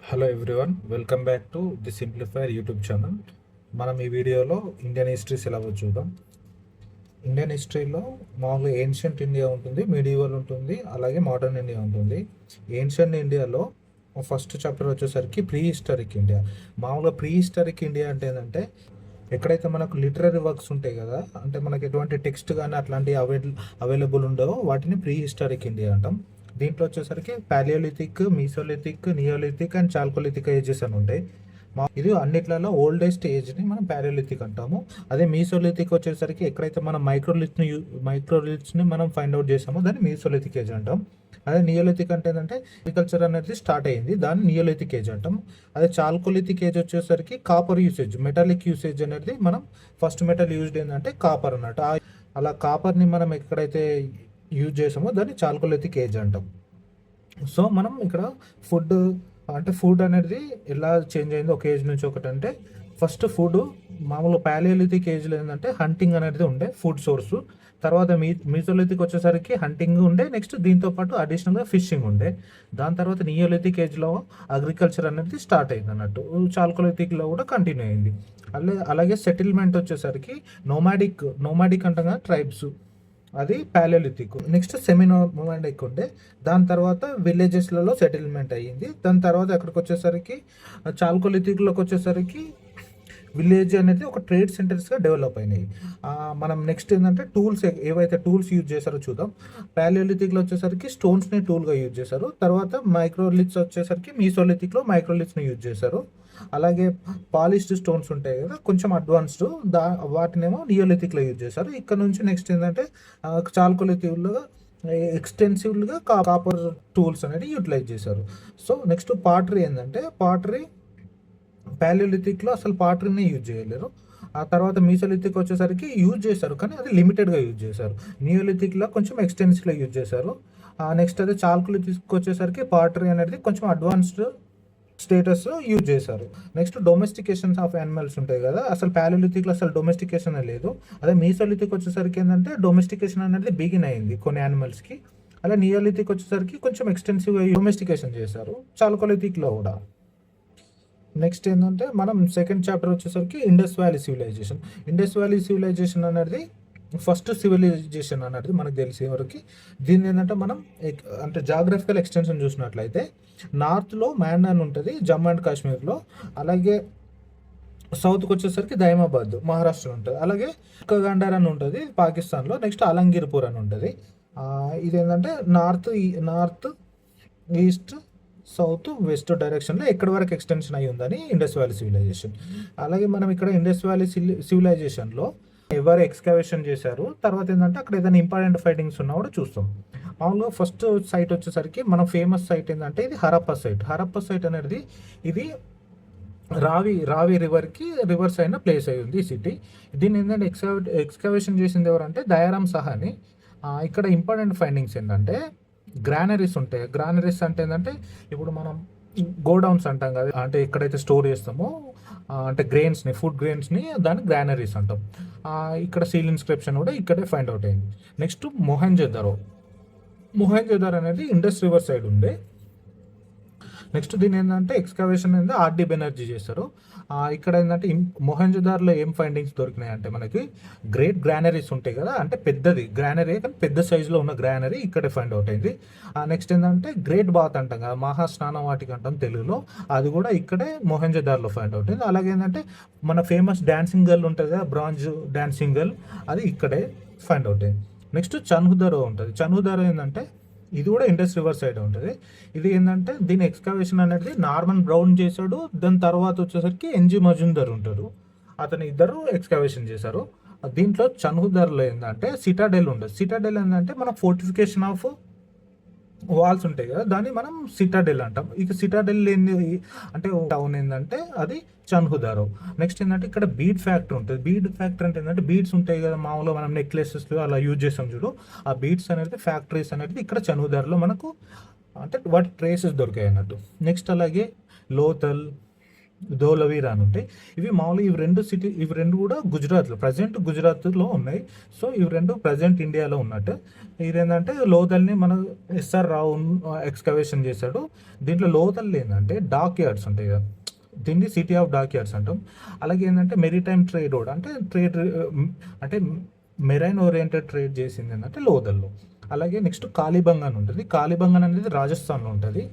Hello everyone, welcome back to the simplifier YouTube channel. మనం ఈ వీడియోలో ఇండియన్ హిస్టరీ సిలబస్ చూద్దాం. ఇండియన్ హిస్టరీలో మామూలుగా ఏన్షియంట్ ఇండియా ఉంటుంది, మీడియవల్ ఉంటుంది, అలాగే మోడర్న్ ఇండియా ఉంటుంది. ఏన్షియంట్ ఇండియాలో ఫస్ట్ చాప్టర్ వచ్చేసరికి ప్రీ హిస్టారిక్ ఇండియా. మామూలుగా ప్రీ హిస్టారిక్ ఇండియా అంటే ఏంటంటే ఎక్కడైతే మనకు లిటరరీ వర్క్స్ ఉంటాయి కదా, అంటే మనకి ఎటువంటి టెక్స్ట్ కానీ అట్లాంటివి అవైలబుల్ ఉండవో వాటిని ప్రీ హిస్టారిక్ ఇండియా అంటాం. దీంట్లో వచ్చేసరికి palaeolithic, mesolithic, neolithic and chalcolithic ages అని ఉంటాయి. ఇది అన్నిట్లలో ఓల్డెస్ట్ ఏజ్ని మనం పాలియోలిథిక్ అంటాము. అదే మీసోలిథిక్ వచ్చేసరికి ఎక్కడైతే మనం మైక్రోలిథ్స్ని మనం ఫైండ్ అవుట్ చేసామో దాన్ని మీసోలిథిక్ ఏజ్ అంటాం. అదే నియోలిథిక్ అంటే ఏంటంటే అగ్రికల్చర్ అనేది స్టార్ట్ అయ్యింది, దాన్ని నియోలిథిక్ ఏజ్ అంటాం. అదే చాల్కోలిథిక్ ఏజ్ వచ్చేసరికి కాపర్ యూసేజ్, మెటాలిక్ యూసేజ్ అనేది మనం ఫస్ట్ మెటల్ యూజ్డ్ ఏంటంటే కాపర్ అన్నట్టు. అలా కాపర్ని మనం ఎక్కడైతే యూజ్ చేసామో దాన్ని చాల్కోలిథిక్ ఏజ్ అంటాం. సో మనం ఇక్కడ ఫుడ్ అనేది ఎలా చేంజ్ అయింది ఒక ఏజ్ నుంచి ఒకటి అంటే, ఫస్ట్ ఫుడ్ మామూలు పాలియోలిథిక్ ఏజ్లో ఏంటంటే హంటింగ్ అనేది ఉండే ఫుడ్ సోర్సు. తర్వాత మీజోలిథిక్ వచ్చేసరికి హంటింగ్ ఉండే, నెక్స్ట్ దీంతో పాటు అడిషనల్గా ఫిషింగ్ ఉండే. దాని తర్వాత నియోలిథిక్ ఏజ్లో అగ్రికల్చర్ అనేది స్టార్ట్ అయింది అన్నట్టు. చాల్కోలిథిక్లో కూడా కంటిన్యూ అయింది. అలాగే సెటిల్మెంట్ వచ్చేసరికి నోమాడిక్ అంటాం కదా, ట్రైబ్స్, అది పాలియోలిథిక్. నెక్స్ట్ సెమీ నోమాడిక్ ఉండే, దాని తర్వాత విలేజెస్లలో సెటిల్మెంట్ అయ్యింది. దాని తర్వాత అక్కడికి వచ్చేసరికి చాల్కోలిథిక్లోకి వచ్చేసరికి విలేజ్ అనేది ఒక ట్రేడ్ సెంటర్స్గా డెవలప్ అయినాయి. మనం నెక్స్ట్ ఏంటంటే ఏవైతే టూల్స్ యూజ్ చేశారో చూద్దాం. పాలియోలిథిక్లో వచ్చేసరికి స్టోన్స్ని టూల్గా యూజ్ చేశారు. తర్వాత మైక్రోలిథ్స్ వచ్చేసరికి మీసోలిథిక్లో మైక్రోలిథ్స్ని యూజ్ చేశారు. అలాగే పాలిష్డ్ స్టోన్స్ ఉంటాయి కదా, కొంచెం అడ్వాన్స్డ్, వాటినేమో నియోలిథిక్లో యూజ్ చేశారు. ఇక్కడ నుంచి నెక్స్ట్ ఏంటంటే చాల్కోలిథిక్లో ఎక్స్టెన్సివ్గా కాపర్ టూల్స్ అనేది యూటిలైజ్ చేశారు. సో నెక్స్ట్ పాటరీ ఏంటంటే పాలియోలిథిక్లో అసలు పాటరీని యూజ్ చేయలేరు. ఆ తర్వాత మీసోలిథిక్ వచ్చేసరికి యూజ్ చేశారు, కానీ అది లిమిటెడ్గా యూజ్ చేశారు. నియోలిథిక్లో కొంచెం ఎక్స్టెన్సివ్గా యూజ్ చేశారు. నెక్స్ట్ అదే చాల్కోలిథిక్ వచ్చేసరికి పాటరీ అనేది కొంచెం అడ్వాన్స్డ్ స్టేటస్ యూజ్ చేశారు. నెక్స్ట్ డొమెస్టికేషన్స్ ఆఫ్ యానిమల్స్ ఉంటాయి కదా, అసలు పాలియోలిథిక్లో అసలు డొమెస్టికేషన్ లేదు. అదే మీసోలిథిక్ వచ్చేసరికి ఏంటంటే డొమెస్టికేషన్ అనేది బిగిన్ అయింది కొన్ని యానిమల్స్కి. అలా నియోలిథిక్ వచ్చేసరికి కొంచెం ఎక్స్టెన్సివ్గా డొమెస్టికేషన్ చేశారు, చాల్కోలిథిక్లో కూడా. నెక్స్ట్ ఏంటంటే మనం సెకండ్ చాప్టర్ వచ్చేసరికి ఇండస్ వ్యాలీ సివిలైజేషన్ అనేది ఫస్ట్ సివిలైజేషన్ అనేది మనకు తెలిసే వరకు. దీన్ని ఏంటంటే మనం అంటే జాగ్రఫికల్ ఎక్స్టెన్షన్ చూసినట్లయితే నార్త్లో మ్యాండాన్ ఉంటుంది, జమ్మూ అండ్ కాశ్మీర్లో. అలాగే సౌత్కి వచ్చేసరికి దైమాబాద్ మహారాష్ట్ర ఉంటుంది. అలాగే గండార్ అని ఉంటుంది పాకిస్తాన్లో. నెక్స్ట్ అలంగీర్పూర్ అని ఉంటుంది. ఇదేంటంటే నార్త్ ఈస్ట్ సౌత్ వెస్ట్ డైరెక్షన్లో ఎక్కడి వరకు ఎక్స్టెన్షన్ అయ్యి ఉందని ఇండస్ వ్యాలీ సివిలైజేషన్. అలాగే మనం ఇక్కడ ఇండస్ వ్యాలీ సివిలైజేషన్లో ఎవరు ఎక్స్కవేషన్ చేశారు, తర్వాత ఏంటంటే అక్కడ ఏదైనా ఇంపార్టెంట్ ఫైటింగ్స్ ఉన్నా కూడా చూస్తాం. మామూలుగా ఫస్ట్ సైట్ వచ్చేసరికి మన ఫేమస్ సైట్ ఏంటంటే ఇది హరప్ప సైట్ అనేది ఇది రావి రివర్స్ అయిన ప్లేస్ అయి ఉంది ఈ సిటీ. దీన్ని ఏంటంటే ఎక్స్కవేషన్ చేసింది ఎవరంటే దయారాం సహాని. ఇక్కడ ఇంపార్టెంట్ ఫైండింగ్స్ ఏంటంటే గ్రానరీస్ ఉంటాయి. గ్రానరీస్ అంటే ఏంటంటే ఇప్పుడు మనం గోడౌన్స్ అంటాం కదా, అంటే ఎక్కడైతే స్టోర్ చేస్తామో అంటే ఫుడ్ గ్రెయిన్స్ని దాన్ని గ్రానరీస్ అంటాం. ఇక్కడ సీల్ ఇన్స్క్రిప్షన్ కూడా ఇక్కడే ఫైండ్ అవుట్ అయింది. నెక్స్ట్ మొహెంజోదారో అనేది ఇండస్ రివర్ సైడ్ ఉండే. నెక్స్ట్ దీని ఏంటంటే ఎక్స్కవేషన్ ఏంటంటే ఆర్డి బెనర్జీ చేశారు. ఇక్కడ ఏంటంటే మొహెంజోదారోలో ఏం ఫైండింగ్స్ దొరికినాయి అంటే మనకి గ్రేట్ గ్రానరీస్ ఉంటాయి కదా, అంటే పెద్దది గ్రానరీ కానీ పెద్ద సైజులో ఉన్న గ్రానరీ ఇక్కడే ఫైండ్ అవుట్ అయింది. నెక్స్ట్ ఏంటంటే గ్రేట్ బాత్ అంటాం కదా, మహాస్నానం వాటికి అంటాం తెలుగులో, అది కూడా ఇక్కడే మొహెంజోదారోలో ఫైండ్ అవుట్ అయింది. అలాగే ఏంటంటే మన ఫేమస్ డాన్సింగ్ గర్ల్ ఉంటుంది కదా, బ్రాంజ్ డాన్సింగ్ గర్ల్, అది ఇక్కడే ఫైండ్ అవుట్ అయింది. నెక్స్ట్ చన్హుదారో ఉంటుంది. చన్హుదారో ఏంటంటే ఇది కూడా ఇండస్ రివర్ సైడ్ ఉంటుంది. ఇది ఏంటంటే దీని ఎక్స్కవేషన్ అనేది నార్మన్ బ్రౌన్ చేశాడు. దాని తర్వాత వచ్చేసరికి ఎన్జి మజుందర్ ఉంటాడు, అతను ఇద్దరు ఎక్స్కవేషన్ చేశారు. దీంట్లో చన్హుదార్లో ఏంటంటే సిటాడెల్ ఉంటుంది. సిటాడెల్ ఏంటంటే మన ఫోర్టిఫికేషన్ ఆఫ్ వాల్స్ ఉంటాయి కదా, దాన్ని మనం సిటాడెల్ అంటాం. ఇక సిటాడెల్ ఏంది అంటే టౌన్ ఏంటంటే అది చన్హుదారో. నెక్స్ట్ ఏంటంటే ఇక్కడ బీడ్ ఫ్యాక్టరీ ఉంటుంది. బీడ్ ఫ్యాక్టరీ అంటే ఏంటంటే బీడ్స్ ఉంటాయి కదా, మామూలుగా మనం నెక్లెసెస్ అలా యూజ్ చేస్తాం చూడు, ఆ బీడ్స్ అనేది ఫ్యాక్టరీస్ అనేది ఇక్కడ చన్హుదార్లో మనకు అంటే వాటి ట్రేసెస్ దొరికాయి అన్నట్టు. నెక్స్ట్ అలాగే లోథల్, ధోలవీరా అని ఉంటాయి. ఇవి మామూలుగా ఇవి రెండు కూడా గుజరాత్లో, ప్రజెంట్ గుజరాత్లో ఉన్నాయి. సో ఇవి రెండు ప్రజెంట్ ఇండియాలో ఉన్నట్టు. ఇదేంటంటే లోతల్ని మన ఎస్ఆర్ రావు ఎక్స్కవేషన్ చేశాడు. దీంట్లో లోతల్ ఏంటంటే డాక్ యార్డ్స్ ఉంటాయి కదా, దీన్ని సిటీ ఆఫ్ డాక్ యార్డ్స్ అంటాం. అలాగే ఏంటంటే మెరిటైమ్ ట్రేడ్ రోడ్ అంటే అంటే మెరైన్ ఓరియంటెడ్ ట్రేడ్ చేసింది ఏంటంటే లోదల్లో. అలాగే నెక్స్ట్ కాళీబంగన్ ఉంటుంది. కాళీబంగన్ అనేది రాజస్థాన్లో ఉంటుంది.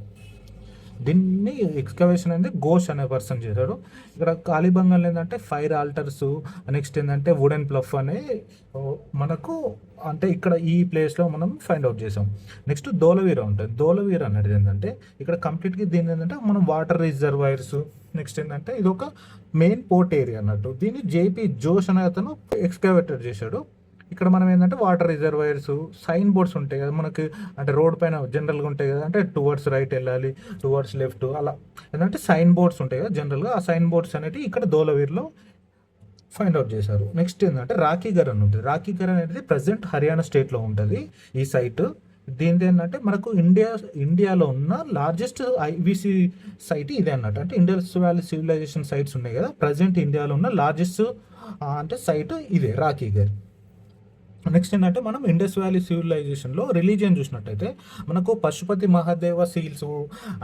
దీన్ని ఎక్స్కవేషన్ అనేది ఘోష్ అనే పర్సన్ చేశాడు. ఇక్కడ కాళీబంగన్లో ఏంటంటే ఫైర్ ఆల్టర్స్, నెక్స్ట్ ఏంటంటే వుడెన్ ప్లఫ్ అనే మనకు అంటే ఇక్కడ ఈ ప్లేస్లో మనం ఫైండ్ అవుట్ చేసాం. నెక్స్ట్ ధోలవీరా ఉంటుంది. ధోలవీరా అనేది ఏంటంటే ఇక్కడ కంప్లీట్గా దీని ఏంటంటే మనం వాటర్ రిజర్వాయర్స్, నెక్స్ట్ ఏంటంటే ఇది ఒక మెయిన్ పోర్ట్ ఏరియా అన్నట్టు. దీన్ని జేపీ జోష్ అనే అతను ఎక్స్కవేటర్ చేశాడు. ఇక్కడ మనం ఏంటంటే వాటర్ రిజర్వాయర్స్, సైన్ బోర్డ్స్ ఉంటాయి కదా మనకి, అంటే రోడ్ పైన జనరల్గా ఉంటాయి కదా, అంటే టువర్డ్స్ రైట్ వెళ్ళాలి, టువర్డ్స్ లెఫ్ట్, అలా ఏంటంటే సైన్ బోర్డ్స్ ఉంటాయి కదా జనరల్గా. ఆ సైన్ బోర్డ్స్ అనేవి ఇక్కడ ధోలవీర్లో ఫైండ్ అవుట్ చేశారు. నెక్స్ట్ ఏంటంటే రాఖీగర్ అని ఉంటుంది. రాఖీగర్ అనేది ప్రజెంట్ హర్యానా స్టేట్లో ఉంటుంది ఈ సైట్. దీని ఏంటంటే మనకు ఇండియాలో ఉన్న లార్జెస్ట్ ఐవిసి సైట్ ఇదే అన్నట్టు. అంటే ఇండస్ వ్యాలీ సివిలైజేషన్ సైట్స్ ఉన్నాయి కదా, ప్రజెంట్ ఇండియాలో ఉన్న లార్జెస్ట్ అంటే సైట్ ఇదే రాఖీగర్. నెక్స్ట్ ఏంటంటే మనం ఇండస్ వ్యాలీ సివిలైజేషన్లో రిలీజియన్ చూసినట్టయితే మనకు పశుపతి మహాదేవ సీల్స్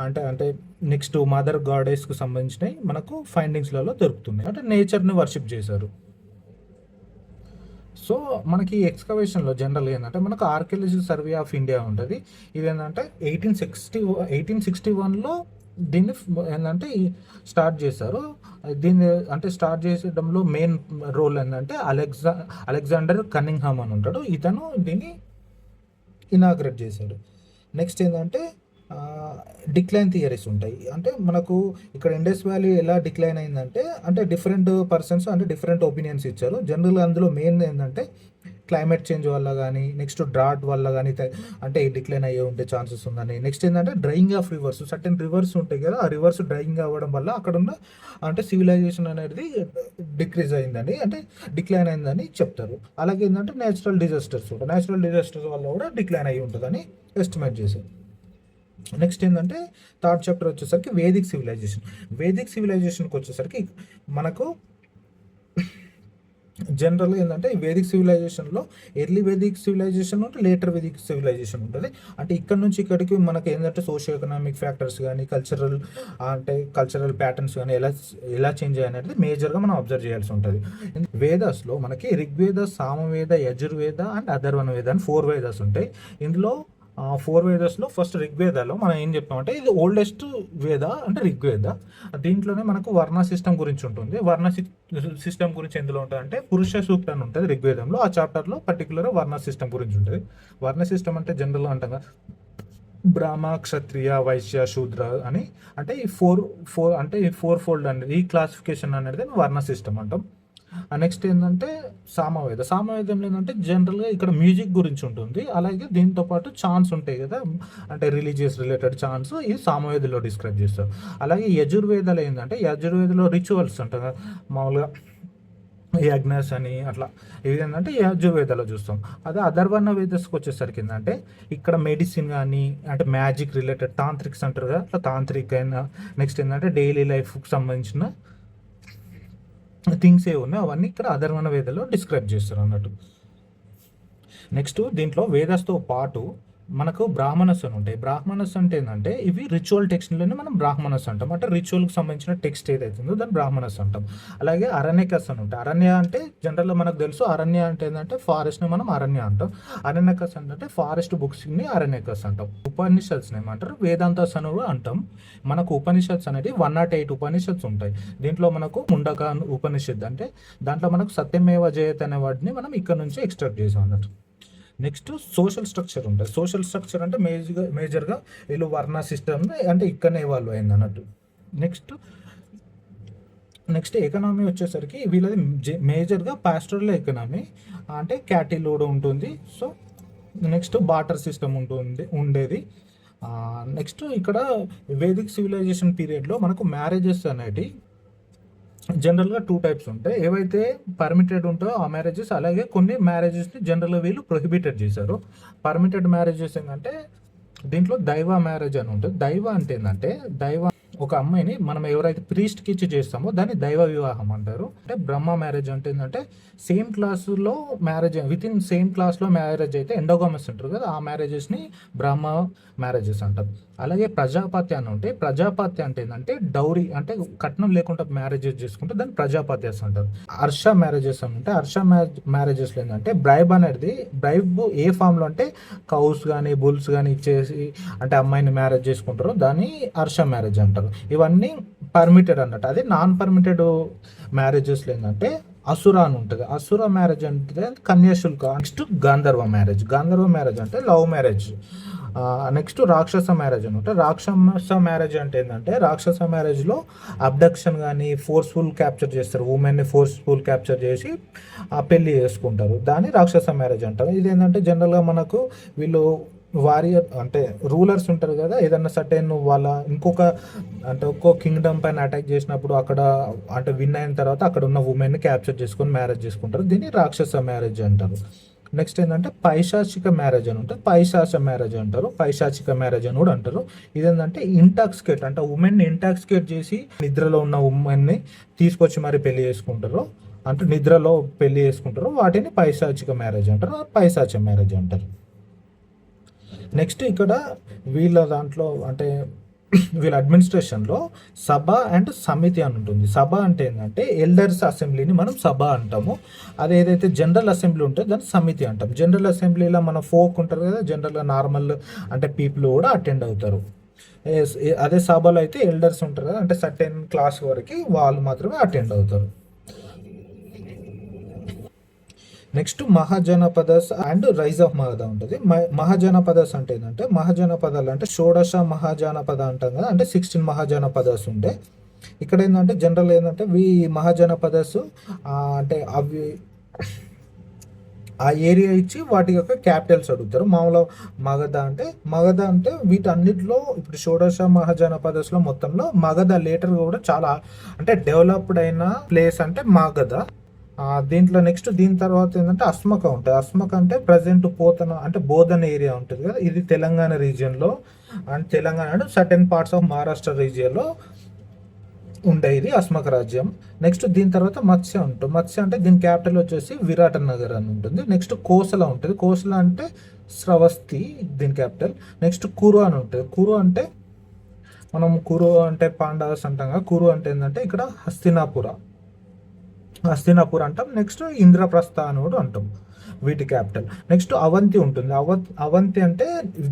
అంటే నెక్స్ట్ మదర్ గాడెస్కి సంబంధించినవి మనకు ఫైండింగ్స్లలో దొరుకుతున్నాయి. అంటే నేచర్ని వర్షిప్ చేశారు. సో మనకి ఎక్స్కవేషన్లో జనరల్గా ఏంటంటే మనకు ఆర్కియాలజీ సర్వే ఆఫ్ ఇండియా ఉంటుంది. ఇది ఏంటంటే 1861లో దీన్ని ఏంటంటే స్టార్ట్ చేశారు. దీన్ని అంటే స్టార్ట్ చేసేటంలో మెయిన్ రోల్ ఏంటంటే అలెగ్జాండర్ కన్నింగ్హామ్ అని ఉంటాడు. ఇతను దీన్ని ఇనాగ్రేట్ చేశాడు. నెక్స్ట్ ఏంటంటే డిక్లైన్ థియరీస్ ఉంటాయి. అంటే మనకు ఇక్కడ ఇండస్ వ్యాలీ ఎలా డిక్లైన్ అయిందంటే అంటే డిఫరెంట్ పర్సన్స్ అంటే డిఫరెంట్ ఒపీనియన్స్ ఇచ్చారు. జనరల్గా అందులో మెయిన్ ఏంటంటే క్లైమేట్ చేంజ్ వల్ల కానీ, నెక్స్ట్ డ్రాట్ వల్ల కానీ అంటే డిక్లైన్ అయ్యే ఉండే ఛాన్సెస్ ఉందని. నెక్స్ట్ ఏంటంటే drying of reverse, certain reverse ఉంటాయి కదా, ఆ రివర్స్ డ్రైయింగ్ అవ్వడం వల్ల అక్కడ ఉన్న అంటే సివిలైజేషన్ అనేది డిక్రీజ్ అయిందని, అంటే డిక్లైన్ అయిందని చెప్తారు. అలాగే ఏంటంటే నేచురల్ డిజాస్టర్స్ వల్ల కూడా డిక్లైన్ అయ్యి ఉంటుందని ఎస్టిమేట్ చేశారు. నెక్స్ట్ ఏంటంటే థర్డ్ చాప్టర్ వచ్చేసరికి వేదిక్ సివిలైజేషన్కి వచ్చేసరికి మనకు జనరల్గా ఏంటంటే ఈ వేదిక్ సివిలైజేషన్లో ఎర్లీ వేదిక్ సివిలైజేషన్ ఉంటుంది, లేటర్ వేదిక్ సివిలైజేషన్ ఉంటుంది. అంటే ఇక్కడ నుంచి ఇక్కడికి మనకి ఏంటంటే సోషియో ఎకనామిక్ ఫ్యాక్టర్స్ కానీ కల్చరల్ ప్యాటర్న్స్ కానీ ఎలా చేంజ్ అయ్యాయి అనేది మేజర్గా మనం అబ్జర్వ్ చేయాల్సి ఉంటుంది. వేదాస్లో మనకి ఋగ్వేద, సామవేద, యజుర్వేద అండ్ అథర్వణ వేద అని 4 వేదాస్ ఉంటాయి. ఇందులో 4 వేదాస్లో ఫస్ట్ ఋగ్వేదాలో మనం ఏం చెప్తామంటే ఇది ఓల్డెస్ట్ వేద అంటే ఋగ్వేద. దీంట్లోనే మనకు వర్ణ సిస్టమ్ గురించి ఉంటుంది. వర్ణ సిస్టమ్ గురించి ఎందులో ఉంటుంది అంటే పురుష సూక్త అని ఉంటుంది ఋగ్వేదంలో. ఆ చాప్టర్లో పర్టికులర్గా వర్ణ సిస్టమ్ గురించి ఉంటుంది. వర్ణ సిస్టమ్ అంటే జనరల్గా అంటాం కదా బ్రాహ్మ, క్షత్రియ, వైశ్య, శూద్ర అని. అంటే ఈ ఫోర్ ఫోల్డ్ అనేది ఈ క్లాసిఫికేషన్ అనేది వర్ణ సిస్టమ్ అంటాం. నెక్స్ట్ ఏంటంటే సామవేదంలో ఏంటంటే జనరల్గా ఇక్కడ మ్యూజిక్ గురించి ఉంటుంది. అలాగే దీంతో పాటు చాన్స్ ఉంటాయి కదా, అంటే రిలీజియస్ రిలేటెడ్ చాన్స్, ఇది సామవేదంలో డిస్క్రైబ్ చేస్తారు. అలాగే యజుర్వేదాలు ఏంటంటే యజుర్వేదంలో రిచువల్స్ ఉంటాయి కదా, మామూలుగా యజ్ఞస్ అని అట్లా, ఇది ఏంటంటే యజుర్వేదాలో చూస్తాం. అదే అథర్వణ వేదస్కి వచ్చేసరికి ఏంటంటే ఇక్కడ మెడిసిన్ కానీ అంటే మ్యాజిక్ రిలేటెడ్ తాంత్రిక్స్ అంటారు కదా, అట్లా తాంత్రిక్ అయినా నెక్స్ట్ ఏంటంటే డైలీ లైఫ్కి సంబంధించిన థింగ్స్ ఏ ఉన్నాయి అవన్నీ ఇక్కడ అథర్వణ వేదలో డిస్క్రైబ్ చేస్తారు అన్నట్టు. నెక్స్ట్ దీంట్లో వేదాస్తో పాటు మనకు బ్రాహ్మణస్ అని ఉంటాయి. బ్రాహ్మణస్ అంటే ఏంటంటే ఇవి రిచువల్ టెక్స్ట్లోనే మనం బ్రాహ్మణస్ అంటాం. అంటే రిచువల్కి సంబంధించిన టెక్స్ట్ ఏదైతుందో దాన్ని బ్రాహ్మణస్ అంటాం. అలాగే అరణ్యకస్ అని ఉంటాయి. అరణ్య అంటే జనరల్గా మనకు తెలుసు, అరణ్య అంటే ఏంటంటే ఫారెస్ట్ని మనం అరణ్య అంటాం. అరణ్యకస్ అంటే ఫారెస్ట్ బుక్స్ని అరణ్యకస్ అంటాం. ఉపనిషత్స్ని ఏమంటారు వేదాంతస్ అని అంటాం. మనకు ఉపనిషత్స్ అనేది 108 ఉపనిషత్స్ ఉంటాయి. దీంట్లో మనకు ముండక ఉపనిషత్ అంటే దాంట్లో మనకు సత్యమేవ జయత్ అనే వాటిని మనం ఇక్కడ నుంచి ఎక్స్ట్రాక్ట్ చేసాం అన్నట్టు. నెక్స్ట్ సోషల్ స్ట్రక్చర్ ఉంటుంది. సోషల్ స్ట్రక్చర్ అంటే మేజర్గా వీళ్ళు వర్ణ సిస్టమ్ అంటే ఇక్కడనే ఇవాల్వ్ అయింది అన్నట్టు. నెక్స్ట్ ఎకనామీ వచ్చేసరికి వీళ్ళది మేజర్గా పాస్టరల్ ఎకనామీ, అంటే క్యాటిల్ కూడా ఉంటుంది. సో నెక్స్ట్ బాటర్ సిస్టమ్ ఉండేది. నెక్స్ట్ ఇక్కడ వేదిక్ సివిలైజేషన్ పీరియడ్లో మనకు మ్యారేజెస్ అనేటివి జనరల్గా 2 టైప్స్ ఉంటాయి. ఏవైతే పర్మిటెడ్ ఉంటాయో ఆ మ్యారేజెస్, అలాగే కొన్ని మ్యారేజెస్ని జనరల్గా వీళ్ళు ప్రొహిబిటెడ్ చేశారు. పర్మిటెడ్ మ్యారేజెస్ ఏంటంటే దీంట్లో దైవ మ్యారేజ్ అని ఉంటుంది. దైవ అంటే ఏంటంటే ఒక అమ్మాయిని మనం ఎవరైతే ప్రీస్ట్కి ఇచ్చి చేస్తామో దాన్ని దైవ వివాహం అంటారు. అంటే బ్రహ్మ మ్యారేజ్ అంటే ఏంటంటే సేమ్ క్లాసులో మ్యారేజ్, విత్ ఇన్ సేమ్ క్లాస్లో మ్యారేజ్ అయితే ఎండోగామస్ అంటారు కదా, ఆ మ్యారేజెస్ని బ్రహ్మ మ్యారేజెస్ అంటారు. అలాగే ప్రజాపత్య అని ఉంటే, ప్రజాపత్య అంటే ఏంటంటే డౌరీ అంటే కట్నం లేకుండా మ్యారేజెస్ చేసుకుంటే దాన్ని ప్రజాపత్యస్ అంటారు. హర్ష మ్యారేజెస్ అని ఉంటే, హర్ష మ్యారేజెస్లో ఏంటంటే బ్రైబ్ అనేది, బ్రైబ్ ఏ ఫామ్లో అంటే కౌస్ కానీ బుల్స్ కానీ ఇచ్చేసి అంటే అమ్మాయిని మ్యారేజ్ చేసుకుంటారో దాన్ని హర్ష మ్యారేజ్ అంటారు. ఇవన్నీ పర్మిటెడ్ అన్నట్టు. అదే నాన్ పర్మిటెడ్ మ్యారేజెస్లో ఏంటంటే అసుర అని ఉంటుంది. అసుర మ్యారేజ్ అంటే kanyashulka. Next Gandharva marriage. Gandharva marriage అంటే love marriage. Next Rakshasa marriage అని ఉంటుంది. రాక్షస మ్యారేజ్ అంటే ఏంటంటే రాక్షస మ్యారేజ్లో అబ్డక్షన్ కానీ ఫోర్స్ఫుల్ క్యాప్చర్ చేస్తారు, ఉమెన్ని ఫోర్స్ఫుల్ క్యాప్చర్ చేసి పెళ్ళి చేసుకుంటారు, దాన్ని రాక్షస మ్యారేజ్ అంటారు. ఇది ఏంటంటే జనరల్గా మనకు వీళ్ళు వారియర్ అంటే రూలర్స్ ఉంటారు కదా, ఏదన్నా సర్టెన్ వాళ్ళ ఇంకొక అంటే ఒక్కో కింగ్డమ్ పైన అటాక్ చేసినప్పుడు అక్కడ అంటే విన్ అయిన తర్వాత అక్కడ ఉన్న ఉమెన్ని క్యాప్చర్ చేసుకొని మ్యారేజ్ చేసుకుంటారు, దీన్ని రాక్షస మ్యారేజ్ అంటారు. నెక్స్ట్ ఏంటంటే పైశాచిక మ్యారేజ్ అని ఉంటుంది, పైశాచ మ్యారేజ్ అంటారు, పైశాచిక మ్యారేజ్ అని కూడా అంటారు. ఇదేంటంటే ఇంటాక్సికేట్ అంటే ఉమెన్ని ఇంటాక్సికేట్ చేసి నిద్రలో ఉన్న ఉమెన్ని తీసుకొచ్చి మరి పెళ్లి చేసుకుంటారు, అంటే నిద్రలో పెళ్లి చేసుకుంటారు, వాటిని పైశాచిక మ్యారేజ్ అంటారు, పైశాచ మ్యారేజ్ అంటారు. నెక్స్ట్ ఇక్కడ వీళ్ళ దాంట్లో అంటే వీళ్ళ అడ్మినిస్ట్రేషన్లో సభ అండ్ సమితి అని ఉంటుంది. సభ అంటే ఏంటంటే ఎల్డర్స్ అసెంబ్లీని మనం సభ అంటాము. అది ఏదైతే జనరల్ అసెంబ్లీ ఉంటుందో దాన్ని సమితి అంటాం. జనరల్ అసెంబ్లీలో మన ఫోక్ ఉంటారు కదా, జనరల్గా నార్మల్ అంటే పీపుల్ కూడా అటెండ్ అవుతారు. అదే సభలో అయితే ఎల్డర్స్ ఉంటారు కదా, అంటే సర్టెన్ క్లాస్ వరకు వాళ్ళు మాత్రమే అటెండ్ అవుతారు. Next Mahajanapadas and rise of Magadha ఉంటుంది. మహాజనపదస్ అంటే ఏంటంటే మహాజనపదాలు అంటే షోడశ మహాజనపద అంటాం కదా, అంటే 16 మహాజనపదాస్ ఉంటే ఇక్కడ ఏంటంటే జనరల్ ఏంటంటే మహాజనపదస్ అంటే అవి ఆ ఏరియా ఇచ్చి వాటి యొక్క క్యాపిటల్స్ అడుగుతారు. మామూలుగా మగధ అంటే వీటన్నిటిలో ఇప్పుడు షోడశ మహాజనపదస్లో మొత్తంలో మగధ లేటర్ కూడా చాలా అంటే డెవలప్డ్ అయిన ప్లేస్ అంటే మగధ. దీంట్లో నెక్స్ట్ దీని తర్వాత ఏంటంటే అస్మక ఉంటుంది. అస్మక అంటే ప్రజెంట్ పోతన అంటే బోధన ఏరియా ఉంటుంది కదా, ఇది తెలంగాణ రీజియన్లో అండ్ తెలంగాణ అంటే సర్టెన్ పార్ట్స్ ఆఫ్ మహారాష్ట్ర రీజియన్లో ఉండే ఇది అస్మక రాజ్యం. నెక్స్ట్ దీని తర్వాత మత్స్య ఉంటుంది. మత్స్య అంటే దీని క్యాపిటల్ వచ్చేసి విరాట నగర్ అని ఉంటుంది. నెక్స్ట్ కోసల ఉంటుంది. కోసల అంటే శ్రవస్తి దీని క్యాపిటల్. నెక్స్ట్ కురు అని ఉంటుంది. కురు అంటే మనం కురు అంటే పాండవస్ అంటాం కదా, కురు అంటే ఏంటంటే ఇక్కడ హస్తినాపూర్ అంటాం. నెక్స్ట్ ఇంద్రప్రస్థ అని కూడా అంటాం వీటి క్యాపిటల్. నెక్స్ట్ అవంతి ఉంటుంది. అవంతి అంటే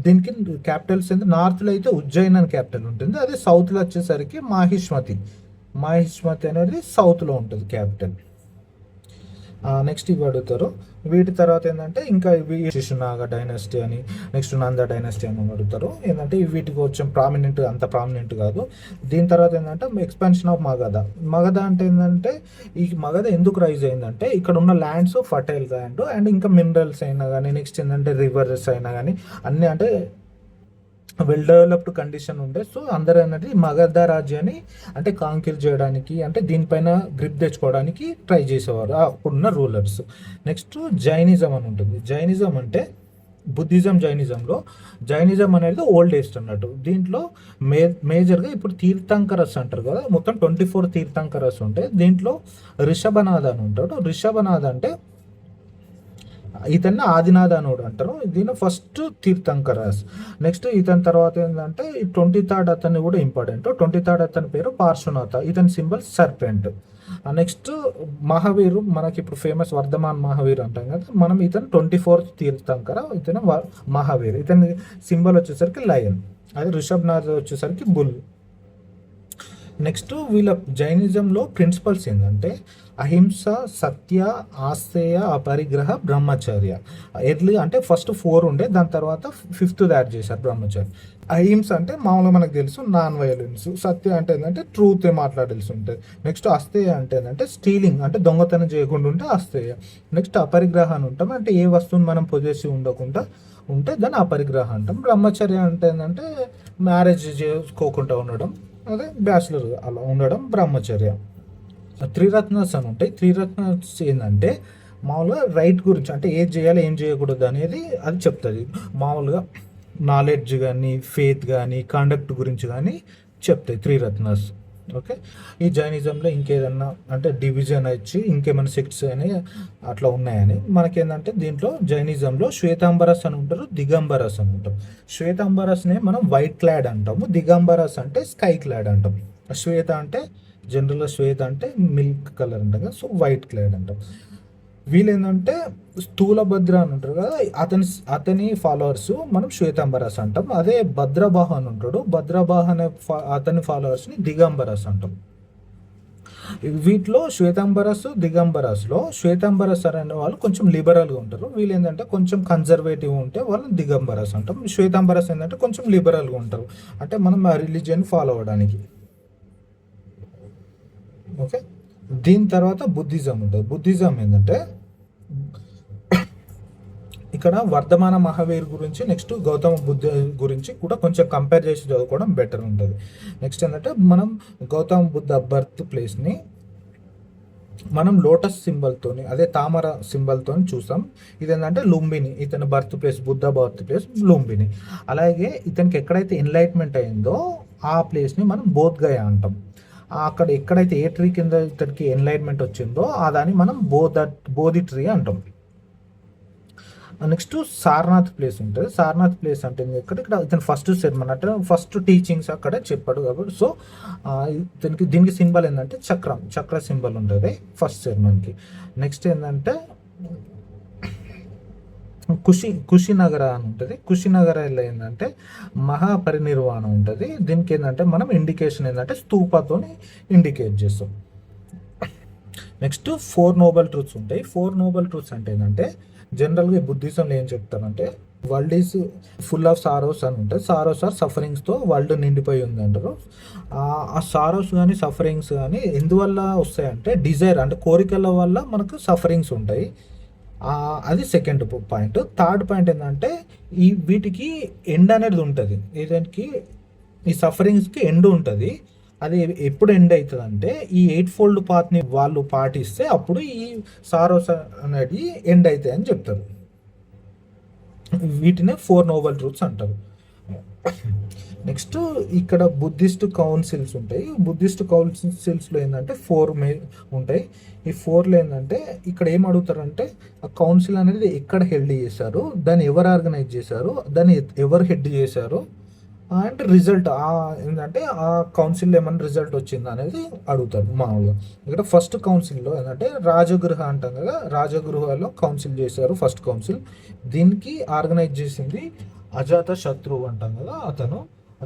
దీనికి క్యాపిటల్స్ ఏంటి, నార్త్లో అయితే ఉజ్జయిన్ అని క్యాపిటల్ ఉంటుంది, అదే సౌత్లో వచ్చేసరికి మాహిష్మతి అనేది సౌత్లో ఉంటుంది క్యాపిటల్. నెక్స్ట్ ఇవి అడుగుతారు. వీటి తర్వాత ఏంటంటే ఇంకా ఇవి శిశునాగ డైనస్టీ అని, నెక్స్ట్ నంద డైనస్టీ అని అడుగుతారు. ఏంటంటే వీటికి కొంచెం అంత ప్రామినెంట్ కాదు. దీని తర్వాత ఏంటంటే ఎక్స్పాన్షన్ ఆఫ్ మగధ అంటే ఏంటంటే ఈ మగధ ఎందుకు రైజ్ అయిందంటే ఇక్కడ ఉన్న ల్యాండ్స్ ఫర్టైల్ ల్యాండ్ అండ్ ఇంకా మినరల్స్ అయినా కానీ, నెక్స్ట్ ఏంటంటే రివర్స్ అయినా కానీ అన్నీ అంటే వెల్ డెవలప్డ్ కండిషన్ ఉండే. సో అందరూ అనేది మగధ రాజ్యాన్ని అంటే కాంకిర్ చేయడానికి అంటే దీనిపైన గ్రిప్ తెచ్చుకోవడానికి ట్రై చేసేవారు అప్పుడున్న రూలర్స్. నెక్స్ట్ జైనిజం అని ఉంటుంది. జైనిజం అంటే జైనిజం అనేది ఓల్డ్ ఏస్ట్ అన్నట్టు. దీంట్లో మేజర్గా ఇప్పుడు తీర్థంకరస్ అంటారు కదా, మొత్తం 24 తీర్థంకరస్ ఉంటాయి. దీంట్లో రిషభనాథ అని ఉంటాడు. రిషభనాథ అంటే ఇతన్ని ఆదినాథ అని కూడా అంటారు. దీని ఫస్ట్ తీర్థంకరస్. నెక్స్ట్ ఇతని తర్వాత ఏంటంటే 23rd అతన్ని కూడా ఇంపార్టెంట్. 23rd అతని పేరు పార్శ్వనాథ, ఇతని సింబల్ సర్పెంట్. నెక్స్ట్ మహావీరు మనకి ఇప్పుడు ఫేమస్ వర్ధమాన్ మహావీర్ అంటాం కదా, మనం ఇతను 24th తీర్థంకర, ఇతను మహావీర్. ఇతని సింబల్ వచ్చేసరికి లయన్, అది రిషభనాథ్ వచ్చేసరికి బుల్. నెక్స్ట్ వీళ్ళ జైనిజంలో ప్రిన్సిపల్స్ ఏంటంటే అహింస, సత్య, ఆస్తేయ, అపరిగ్రహ, బ్రహ్మచర్య. ఎర్లీ అంటే ఫస్ట్ 4 ఉండే, దాని తర్వాత 5th యాడ్ చేశారు బ్రహ్మచర్య. అహింస అంటే మామూలుగా మనకు తెలుసు నాన్ వైలెన్స్. సత్య అంటే ఏంటంటే ట్రూత్ మాట్లాడాల్సి ఉంటుంది. నెక్స్ట్ అస్తేయ అంటే ఏంటంటే స్టీలింగ్ అంటే దొంగతనం చేయకుండా ఉంటే అస్తేయ. నెక్స్ట్ అపరిగ్రహ అని ఉంటాం అంటే ఏ వస్తువుని మనం పొజెసివ్ ఉండకుండా ఉంటే దాన్ని అపరిగ్రహ అంటాం. బ్రహ్మచర్య అంటే ఏంటంటే మ్యారేజ్ చేసుకోకుండా ఉండడం, అదే బ్యాచులర్ అలా ఉండడం బ్రహ్మచర్య. త్రిరత్నాస్ అని ఉంటాయి. త్రిరత్నాస్ ఏంటంటే మామూలుగా రైట్ గురించి అంటే ఏం చేయాలి ఏం చేయకూడదు అనేది అది చెప్తుంది. మామూలుగా నాలెడ్జ్ కానీ, ఫెయిత్ కానీ, కండక్ట్ గురించి కానీ చెప్తాయి త్రిరత్నాస్. ఓకే. ఈ జైనిజంలో ఇంకేదన్నా అంటే డివిజన్ వచ్చి ఇంకేమైనా సెక్ట్స్ అని అట్లా ఉన్నాయని మనకేందంటే దీంట్లో జైనిజంలో శ్వేతాంబరస్ అని ఉంటారు, దిగంబరస్ అని ఉంటారు. శ్వేతాంబరస్నే మనం వైట్ క్లాడ్ అంటాము, దిగంబరస్ అంటే స్కై క్లాడ్ అంటాం. శ్వేత అంటే జనరల్గా శ్వేత అంటే మిల్క్ కలర్ అంటాం కదా, సో వైట్ క్లాడ్ అంటాం. వీళ్ళేంటంటే స్థూలభద్ర అని ఉంటారు కదా, అతని ఫాలోవర్స్ మనం శ్వేతాంబరస్ అంటాం. అదే భద్రబాహు అని ఉంటాడు, భద్రబాహు అనే అతని ఫాలోవర్స్ని దిగంబరస్ అంటాం. వీటిలో దిగంబరస్లో శ్వేతాంబరస్ అనే వాళ్ళు కొంచెం లిబరల్గా ఉంటారు. వీళ్ళు ఏంటంటే కొంచెం కన్జర్వేటివ్ ఉంటే వాళ్ళని దిగంబరస్ అంటాం. శ్వేతాంబరస్ ఏంటంటే కొంచెం లిబరల్గా ఉంటారు, అంటే మనం ఆ రిలీజియన్ ఫాలో అవ్వడానికి. ఓకే. దీని తర్వాత బుద్ధిజం ఉంటుంది. బుద్ధిజం ఏంటంటే ఇక్కడ వర్ధమాన మహావీర్ గురించి, నెక్స్ట్ గౌతమ బుద్ధ గురించి కూడా కొంచెం కంపేర్ చేసి చదువుకోవడం బెటర్ ఉంటుంది. నెక్స్ట్ ఏంటంటే మనం గౌతమ బుద్ధ బర్త్ ప్లేస్ని మనం లోటస్ సింబల్తోని, అదే తామర సింబల్తో చూసాం. ఇదేంటంటే లుంబిని, ఇతని birth place, Buddha birth place Lumbini. అలాగే ఇతనికి ఎక్కడైతే ఎన్లైట్మెంట్ అయిందో ఆ ప్లేస్ని మనం బోధ్గయ అంటాం. అక్కడ ఎక్కడైతే ఏ ట్రీ కింద ఇతనికి ఎన్లైట్మెంట్ వచ్చిందో ఆ దాన్ని మనం బోధి ట్రీ అంటాం. నెక్స్ట్ సారనాథ్ ప్లేస్ ఉంటుంది. సారనాథ్ ప్లేస్ అంటే ఇక్కడ ఇతను ఫస్ట్ సెర్మన్ అంటే ఫస్ట్ టీచింగ్స్ అక్కడ చెప్పాడు కాబట్టి, సో దీనికి సింబల్ ఏంటంటే చక్ర సింబల్ ఉంటుంది ఫస్ట్ సెర్మన్కి. నెక్స్ట్ ఏంటంటే కుషినగర అని ఉంటుంది. కుషినగరలో ఏంటంటే మహాపరినిర్వాణం ఉంటుంది. దీనికి ఏంటంటే మనం ఇండికేషన్ ఏంటంటే స్తూపతో ఇండికేట్ చేస్తాం. నెక్స్ట్ 4 నోబెల్ ట్రూత్స్ ఉంటాయి. 4 నోబెల్ ట్రూత్స్ అంటే ఏంటంటే జనరల్గా బుద్ధిజంలో ఏం చెప్తారంటే world is full of sorrows అని ఉంటుంది. సారోస్ ఆర్ సఫరింగ్స్తో వరల్డ్ నిండిపోయి ఉంది అంటారు. ఆ సారోస్ కానీ సఫరింగ్స్ కానీ ఎందువల్ల వస్తాయంటే డిజైర్ అంటే కోరికల వల్ల మనకు సఫరింగ్స్ ఉంటాయి. అది సెకండ్ పాయింట్. థర్డ్ పాయింట్ ఏంటంటే వీటికి ఎండ్ అనేది ఉంటుంది. ఏదానికి ఈ సఫరింగ్స్కి ఎండ్ ఉంటుంది. అది ఎప్పుడు ఎండ్ అవుతుంది అంటే ఈ 8-fold పాత్ని వాళ్ళు పాటిస్తే అప్పుడు ఈ సారోస్ అనేది ఎండ్ అవుతాయి అని చెప్తారు. వీటినే 4 నోబెల్ ట్రూత్స్ అంటారు. నెక్స్ట్ ఇక్కడ బుద్ధిస్ట్ కౌన్సిల్స్ ఉంటాయి. బుద్ధిస్ట్ కౌన్సిల్స్లో ఏంటంటే 4 ఉంటాయి. ఈ 4లో ఏంటంటే ఇక్కడ ఏం అడుగుతారంటే ఆ కౌన్సిల్ అనేది ఎక్కడ హెల్డ్ చేశారు, దాన్ని ఎవరు ఆర్గనైజ్ చేశారు, దాన్ని ఎవరు హెడ్ చేశారు, అండ్ రిజల్ట్ ఏంటంటే ఆ కౌన్సిల్లో ఏమైనా రిజల్ట్ వచ్చిందా అనేది అడుగుతారు మామూలుగా. ఇక్కడ ఫస్ట్ కౌన్సిల్లో ఏంటంటే రాజగృహ అంటాం కదా, రాజగృహలో కౌన్సిల్ చేశారు ఫస్ట్ కౌన్సిల్. దీనికి ఆర్గనైజ్ చేసింది అజాత శత్రువు అంటాం కదా అతను.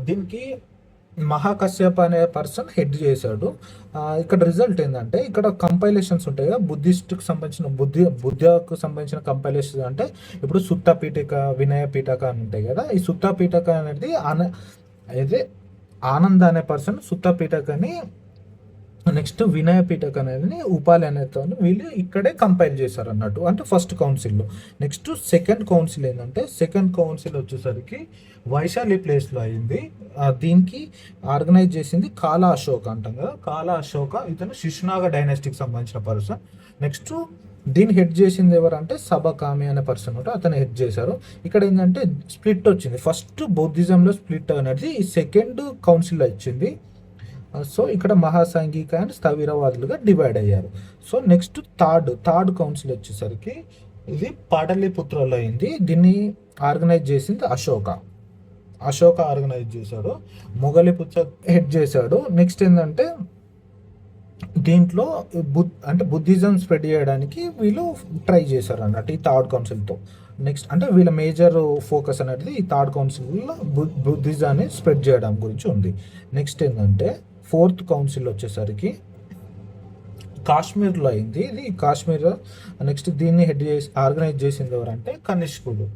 దీనికి మహాకశ్యప అనే పర్సన్ హెడ్ చేశాడు. ఇక్కడ రిజల్ట్ ఏంటంటే ఇక్కడ కంపైలేషన్స్ ఉంటాయి కదా, బుద్ధిస్ట్కి సంబంధించిన బుద్ధకు సంబంధించిన కంపైలేషన్స్ అంటే ఇప్పుడు సుత్త పీఠిక, వినయ పీఠక అని ఉంటాయి కదా. ఈ సుత్త పీఠక అనేది అయితే ఆనంద్ అనే పర్సన్ సుత్త పీఠకని, నెక్స్ట్ వినయ పీఠక అనేది ఉపాలి అనేతో వీళ్ళు ఇక్కడే కంపైల్ చేశారు అన్నట్టు, అంటే ఫస్ట్ కౌన్సిల్లో. నెక్స్ట్ సెకండ్ కౌన్సిల్ ఏంటంటే సెకండ్ కౌన్సిల్ వచ్చేసరికి వైశాలి ప్లేస్లో అయింది. దీనికి ఆర్గనైజ్ చేసింది కాలా అశోక అంటాం కదా, కాలా అశోక. ఇతను శిశునాగ డైనాస్టీకి సంబంధించిన పర్సన్. నెక్స్ట్ దీన్ని హెడ్ చేసింది ఎవరంటే సబకామి అనే పర్సన్ ఉంటే అతను హెడ్ చేశారు. ఇక్కడ ఏంటంటే స్ప్లిట్ వచ్చింది. ఫస్ట్ బౌద్ధిజంలో స్ప్లిట్ అనేది ఈ సెకండ్ కౌన్సిల్లో ఇచ్చింది. సో ఇక్కడ మహాసాంఘిక అండ్ స్థవిరవాదులుగా డివైడ్ అయ్యారు. సో నెక్స్ట్ థర్డ్ కౌన్సిల్ వచ్చేసరికి ఇది పాటలీపుత్రలో అయింది. దీన్ని ఆర్గనైజ్ చేసింది అశోక ఆర్గనైజ్ చేశాడు. మొగలిపుత్ర హెడ్ చేశాడు. నెక్స్ట్ ఏంటంటే దీంట్లో అంటే బుద్ధిజం స్ప్రెడ్ చేయడానికి వీళ్ళు ట్రై చేశారు అన్నట్టు ఈ థర్డ్ కౌన్సిల్తో. నెక్స్ట్ అంటే వీళ్ళ మేజర్ ఫోకస్ అనేది ఈ థర్డ్ కౌన్సిల్లో బుద్ధిజాన్ని స్ప్రెడ్ చేయడం గురించి ఉంది. నెక్స్ట్ ఏంటంటే ఫోర్త్ కౌన్సిల్ వచ్చేసరికి కాశ్మీర్లో అయింది. ఇది కాశ్మీర్. నెక్స్ట్ దీన్ని హెడ్ చేసి ఆర్గనైజ్ చేసింది ఎవరంటే కనిష్కుడు.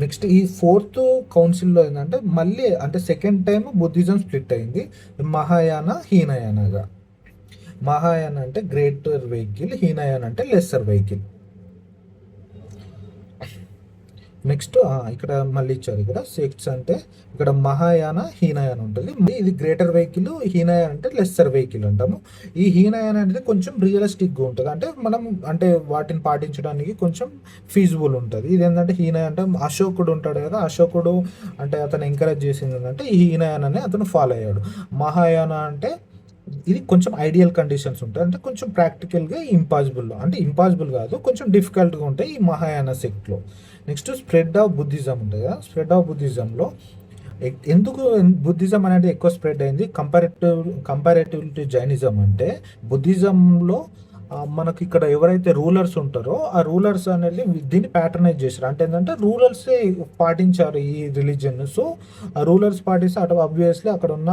నెక్స్ట్ ఈ ఫోర్త్ కౌన్సిల్లో ఏంటంటే మళ్ళీ అంటే సెకండ్ టైం బుద్ధిజం స్ప్లిట్ అయింది మహాయాన హీనయానగా. మహాయాన అంటే గ్రేటర్ వెహికల్, హీనయాన అంటే లెస్సర్ వెహికల్. నెక్స్ట్ ఇక్కడ మళ్ళీ ఇచ్చారు ఇక్కడ సెక్ట్స్ అంటే ఇక్కడ మహాయాన హీనయాన ఉంటుంది. ఇది గ్రేటర్ వెహికల్, హీనయాన అంటే లెస్సర్ వెహికల్ అంటాము. ఈ హీనయాన అనేది కొంచెం రియలిస్టిక్గా ఉంటుంది, అంటే మనం అంటే వాటిని పాటించడానికి కొంచెం ఫీజిబుల్ ఉంటుంది. ఇది ఏంటంటే హీనయాన అంటే అశోకుడు ఉంటాడు కదా, అశోకుడు అంటే అతను ఎంకరేజ్ చేసింది ఏంటంటే ఈ హీనయానని అతను ఫాలో అయ్యాడు. మహాయాన అంటే ఇది కొంచెం ఐడియల్ కండిషన్స్ ఉంటాయి, అంటే కొంచెం ప్రాక్టికల్గా ఇంపాసిబుల్, అంటే ఇంపాసిబుల్ కాదు కొంచెం డిఫికల్ట్గా ఉంటాయి ఈ మహాయాన సెక్ట్లో. నెక్స్ట్ స్ప్రెడ్ ఆఫ్ బుద్ధిజం ఉంటుంది కదా, స్ప్రెడ్ ఆఫ్ బుద్ధిజంలో ఎందుకు బుద్ధిజం అనేది ఎక్కువ స్ప్రెడ్ అయింది కంపారేటివ్ టు జైనిజం అంటే, బుద్ధిజంలో మనకి ఇక్కడ ఎవరైతే రూలర్స్ ఉంటారో ఆ రూలర్స్ అనేది దీన్ని ప్యాటర్నైజ్ చేశారు. అంటే ఏంటంటే రూలర్సే పాటించారు ఈ రిలీజియన్. సో ఆ రూలర్స్ పాటిస్తే అటు ఆబ్వియస్లీ అక్కడ ఉన్న